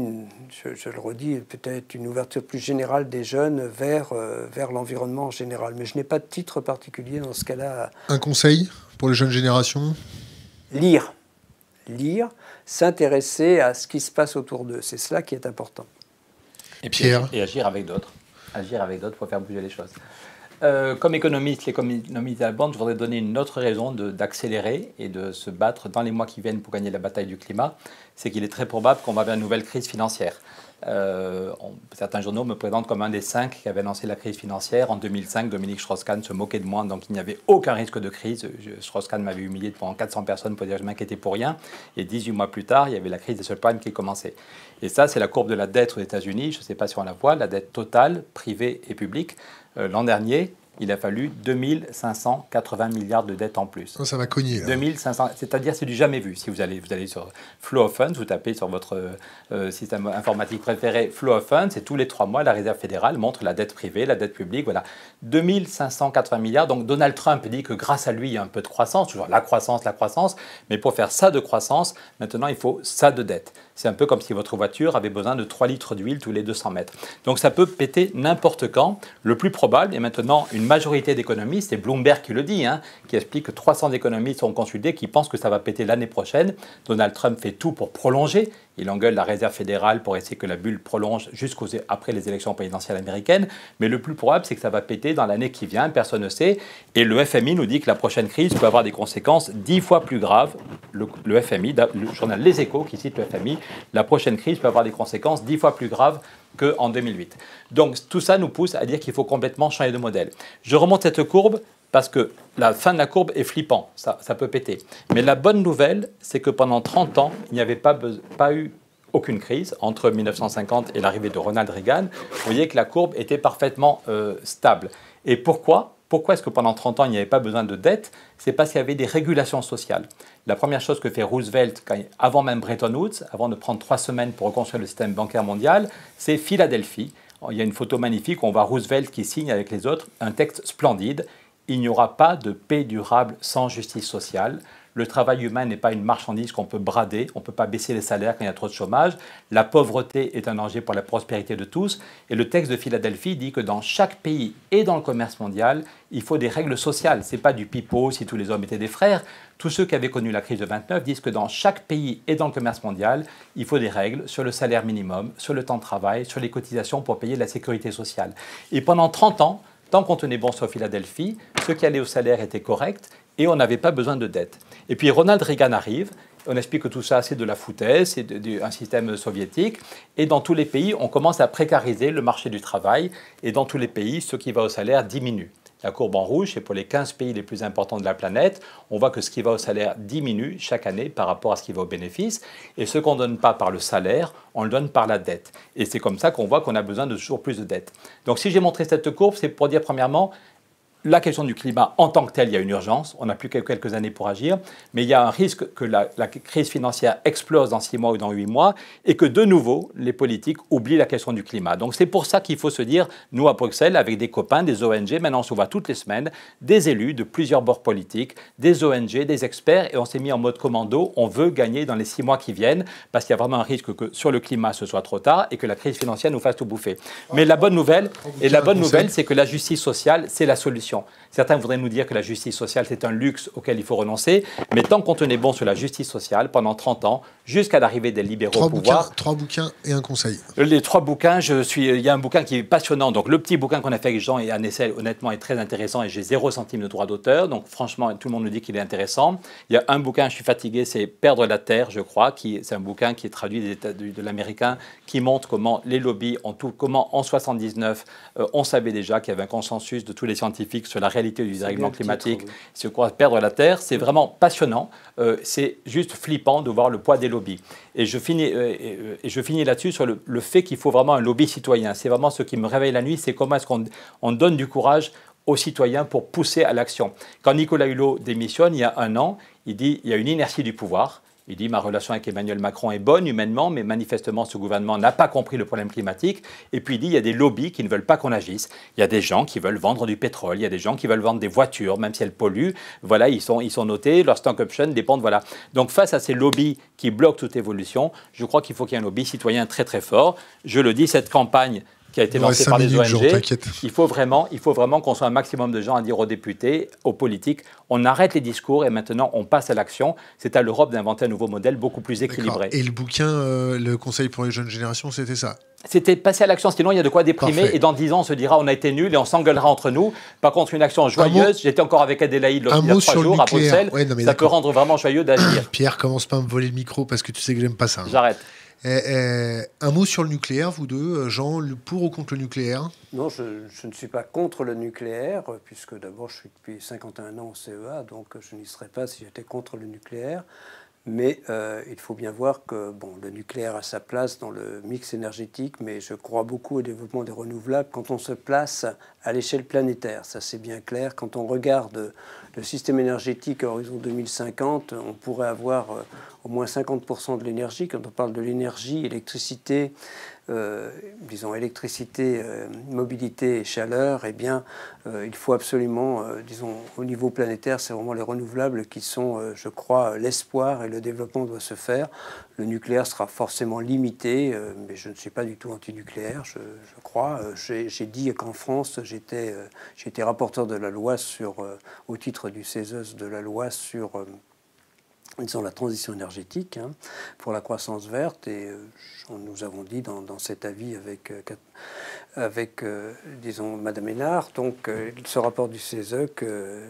je le redis, peut-être une ouverture plus générale des jeunes vers l'environnement en général. Mais je n'ai pas de titre particulier dans ce cas-là. Un conseil pour les jeunes générations ? Lire, s'intéresser à ce qui se passe autour d'eux, c'est cela qui est important. Et puis agir avec d'autres. Agir avec d'autres pour faire bouger les choses. Comme économiste, l'économiste allemande, je voudrais donner une autre raison d'accélérer et de se battre dans les mois qui viennent pour gagner la bataille du climat. C'est qu'il est très probable qu'on va vers une nouvelle crise financière. Certains journaux me présentent comme un des 5 qui avaient lancé la crise financière. En 2005, Dominique Strauss-Kahn se moquait de moi, donc il n'y avait aucun risque de crise. Strauss-Kahn m'avait humilié devant 400 personnes pour dire que je m'inquiétais pour rien. Et 18 mois plus tard, il y avait la crise des subprimes qui commençait. Et ça, c'est la courbe de la dette aux États-Unis. Je ne sais pas si on la voit, la dette totale, privée et publique. L'an dernier, il a fallu 2580 milliards de dettes en plus. Ça va cogner. 2500, c'est-à-dire c'est du jamais vu. Si vous allez sur Flow of Funds, vous tapez sur votre système informatique préféré Flow of Funds, et tous les 3 mois, la Réserve fédérale montre la dette privée, la dette publique, voilà. 2580 milliards. Donc Donald Trump dit que grâce à lui, il y a un peu de croissance, toujours la croissance, mais pour faire ça de croissance, maintenant il faut ça de dette. C'est un peu comme si votre voiture avait besoin de 3 litres d'huile tous les 200 mètres. Donc ça peut péter n'importe quand. Le plus probable, et maintenant une majorité d'économistes, et Bloomberg qui le dit, qui explique que 300 économistes sont consultés, qui pensent que ça va péter l'année prochaine. Donald Trump fait tout pour prolonger. Il engueule la Réserve fédérale pour essayer que la bulle prolonge jusqu'après les élections présidentielles américaines. Mais le plus probable, c'est que ça va péter dans l'année qui vient. Personne ne sait. Et le FMI nous dit que la prochaine crise peut avoir des conséquences 10 fois plus graves. Le FMI, le journal Les Échos qui cite le FMI, la prochaine crise peut avoir des conséquences 10 fois plus graves qu'en 2008. Donc tout ça nous pousse à dire qu'il faut complètement changer de modèle. Je remonte cette courbe parce que la fin de la courbe est flippant, ça peut péter. Mais la bonne nouvelle, c'est que pendant 30 ans, il n'y avait pas eu aucune crise entre 1950 et l'arrivée de Ronald Reagan. Vous voyez que la courbe était parfaitement stable. Et pourquoi est-ce que pendant 30 ans, il n'y avait pas besoin de dette? C'est parce qu'il y avait des régulations sociales. La première chose que fait Roosevelt, avant même Bretton Woods, avant de prendre 3 semaines pour reconstruire le système bancaire mondial, c'est Philadelphie. Il y a une photo magnifique où on voit Roosevelt qui signe avec les autres un texte splendide. Il n'y aura pas de paix durable sans justice sociale. Le travail humain n'est pas une marchandise qu'on peut brader. On ne peut pas baisser les salaires quand il y a trop de chômage. La pauvreté est un danger pour la prospérité de tous. Et le texte de Philadelphie dit que dans chaque pays et dans le commerce mondial, il faut des règles sociales. Ce n'est pas du pipeau si tous les hommes étaient des frères. Tous ceux qui avaient connu la crise de 29 disent que dans chaque pays et dans le commerce mondial, il faut des règles sur le salaire minimum, sur le temps de travail, sur les cotisations pour payer la sécurité sociale. Et pendant 30 ans, tant qu'on tenait bon sur Philadelphie, ceux qui allaient au salaire étaient corrects et on n'avait pas besoin de dette. Et puis Ronald Reagan arrive, on explique que tout ça c'est de la foutaise, c'est un système soviétique, et dans tous les pays on commence à précariser le marché du travail, et dans tous les pays ce qui va au salaire diminue. La courbe en rouge, c'est pour les 15 pays les plus importants de la planète. On voit que ce qui va au salaire diminue chaque année par rapport à ce qui va au bénéfice. Et ce qu'on ne donne pas par le salaire, on le donne par la dette. Et c'est comme ça qu'on voit qu'on a besoin de toujours plus de dettes. Donc si j'ai montré cette courbe, c'est pour dire premièrement, la question du climat en tant que telle, il y a une urgence. On n'a plus que quelques années pour agir. Mais il y a un risque que la crise financière explose dans 6 mois ou dans 8 mois et que de nouveau, les politiques oublient la question du climat. Donc c'est pour ça qu'il faut se dire, nous à Bruxelles, avec des copains, des ONG, maintenant on se voit toutes les semaines, des élus de plusieurs bords politiques, des ONG, des experts, et on s'est mis en mode commando. On veut gagner dans les 6 mois qui viennent parce qu'il y a vraiment un risque que sur le climat, ce soit trop tard et que la crise financière nous fasse tout bouffer. Mais la bonne nouvelle, c'est que la justice sociale, c'est la solution. Certains voudraient nous dire que la justice sociale, c'est un luxe auquel il faut renoncer. Mais tant qu'on tenait bon sur la justice sociale, pendant 30 ans, jusqu'à l'arrivée des libéraux au pouvoir... 3 bouquins et un conseil. Les 3 bouquins, il y a un bouquin qui est passionnant. Donc, le petit bouquin qu'on a fait avec Jean et Anne Essel, honnêtement, est très intéressant et j'ai 0 centime de droit d'auteur. Donc, franchement, tout le monde nous dit qu'il est intéressant. Il y a un bouquin, je suis fatigué, c'est Perdre la Terre, je crois. C'est un bouquin qui est traduit de l'américain, qui montre comment les lobbies, comment en 79, on savait déjà qu'il y avait un consensus de tous les scientifiques sur la réalité du dérèglement climatique. C'est quoi Perdre la Terre, c'est vraiment passionnant. C'est juste flippant de voir le poids des lobbies. Et je finis là-dessus sur le fait qu'il faut vraiment un lobby citoyen. C'est vraiment ce qui me réveille la nuit, c'est comment est-ce qu'on donne du courage aux citoyens pour pousser à l'action. Quand Nicolas Hulot démissionne, il y a 1 an, il dit il y a une inertie du pouvoir. Il dit ma relation avec Emmanuel Macron est bonne humainement, mais manifestement ce gouvernement n'a pas compris le problème climatique. Et puis il dit il y a des lobbies qui ne veulent pas qu'on agisse. Il y a des gens qui veulent vendre du pétrole, il y a des gens qui veulent vendre des voitures, même si elles polluent. Voilà, ils sont notés, leurs stock options dépendent. Voilà. Donc face à ces lobbies qui bloquent toute évolution, je crois qu'il faut qu'il y ait un lobby citoyen très très fort. Je le dis, cette campagne qui a été lancée par les ONG, il faut vraiment qu'on soit un maximum de gens à dire aux députés, aux politiques, on arrête les discours et maintenant on passe à l'action. C'est à l'Europe d'inventer un nouveau modèle beaucoup plus équilibré. Et le bouquin, le Conseil pour les jeunes générations, c'était ça? C'était passer à l'action, sinon il y a de quoi déprimer. Parfait. Et dans 10 ans, on se dira on a été nuls et on s'engueulera entre nous. Par contre, une action joyeuse, j'étais encore avec Adélaïde il y a 3 jours à Bruxelles, ça peut rendre vraiment joyeux d'agir. Pierre, commence pas à me voler le micro parce que tu sais que j'aime pas ça. J'arrête. Un mot sur le nucléaire, vous deux, Jean, pour ou contre le nucléaire? Non, je ne suis pas contre le nucléaire, puisque d'abord je suis depuis 51 ans au CEA, donc je n'y serais pas si j'étais contre le nucléaire. Mais il faut bien voir que le nucléaire a sa place dans le mix énergétique, mais je crois beaucoup au développement des renouvelables quand on se place à l'échelle planétaire. Ça, c'est bien clair. Quand on regarde le système énergétique à horizon 2050, on pourrait avoir au moins 50% de l'énergie. Quand on parle de l'énergie, électricité, disons électricité, mobilité et chaleur, eh bien, il faut absolument, disons, au niveau planétaire, c'est vraiment les renouvelables qui sont, je crois, l'espoir et le développement doit se faire. Le nucléaire sera forcément limité, mais je ne suis pas du tout anti-nucléaire, je crois. J'ai dit qu'en France, j'étais rapporteur de la loi au titre du CESE de la loi sur disons, la transition énergétique pour la croissance verte. Et nous avons dit dans cet avis avec disons, Madame Hénard, donc ce rapport du CESE que,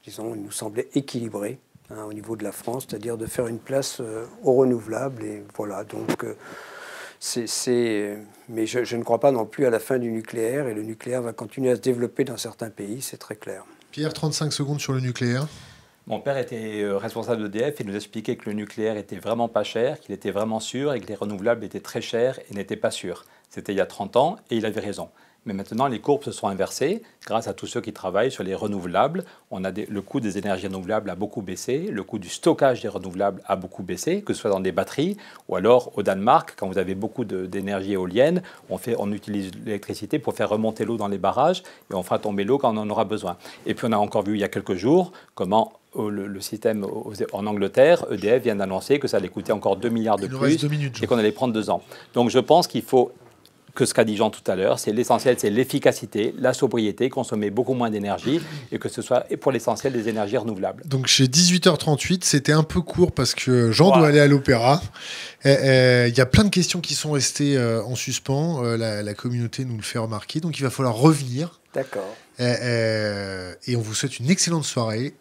disons, il nous semblait équilibré au niveau de la France, c'est-à-dire de faire une place aux renouvelables. Et voilà, donc mais je ne crois pas non plus à la fin du nucléaire, et le nucléaire va continuer à se développer dans certains pays, c'est très clair. Pierre, 35 secondes sur le nucléaire. Mon père était responsable d'EDF et nous expliquait que le nucléaire était vraiment pas cher, qu'il était vraiment sûr et que les renouvelables étaient très chers et n'étaient pas sûrs. C'était il y a 30 ans et il avait raison. Mais maintenant, les courbes se sont inversées. Grâce à tous ceux qui travaillent sur les renouvelables, le coût des énergies renouvelables a beaucoup baissé, le coût du stockage des renouvelables a beaucoup baissé, que ce soit dans des batteries ou alors au Danemark, quand vous avez beaucoup d'énergie éolienne, on utilise l'électricité pour faire remonter l'eau dans les barrages et on fera tomber l'eau quand on en aura besoin. Et puis on a encore vu il y a quelques jours comment le système en Angleterre, EDF vient d'annoncer que ça allait coûter encore 2 milliards de plus et qu'on allait prendre 2 ans. Donc je pense qu'il faut que ce qu'a dit Jean tout à l'heure, c'est l'essentiel, c'est l'efficacité, la sobriété, consommer beaucoup moins d'énergie et que ce soit pour l'essentiel des énergies renouvelables. Donc chez 18h38, c'était un peu court parce que Jean doit aller à l'opéra. Il y a plein de questions qui sont restées en suspens. La communauté nous le fait remarquer, donc il va falloir revenir. D'accord. Et on vous souhaite une excellente soirée.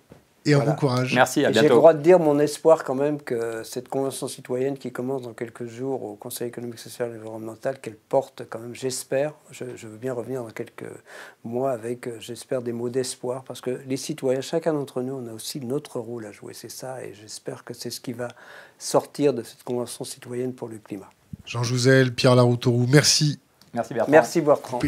Et un bon courage. Merci, à bientôt. J'ai le droit de dire mon espoir quand même que cette convention citoyenne qui commence dans quelques jours au Conseil économique, social et environnemental, qu'elle porte quand même, j'espère, je veux bien revenir dans quelques mois avec, j'espère, des mots d'espoir, parce que les citoyens, chacun d'entre nous, on a aussi notre rôle à jouer, c'est ça, et j'espère que c'est ce qui va sortir de cette convention citoyenne pour le climat. Jean Jouzel, Pierre Laroutourou, merci. Merci Bertrand. Merci Bertrand.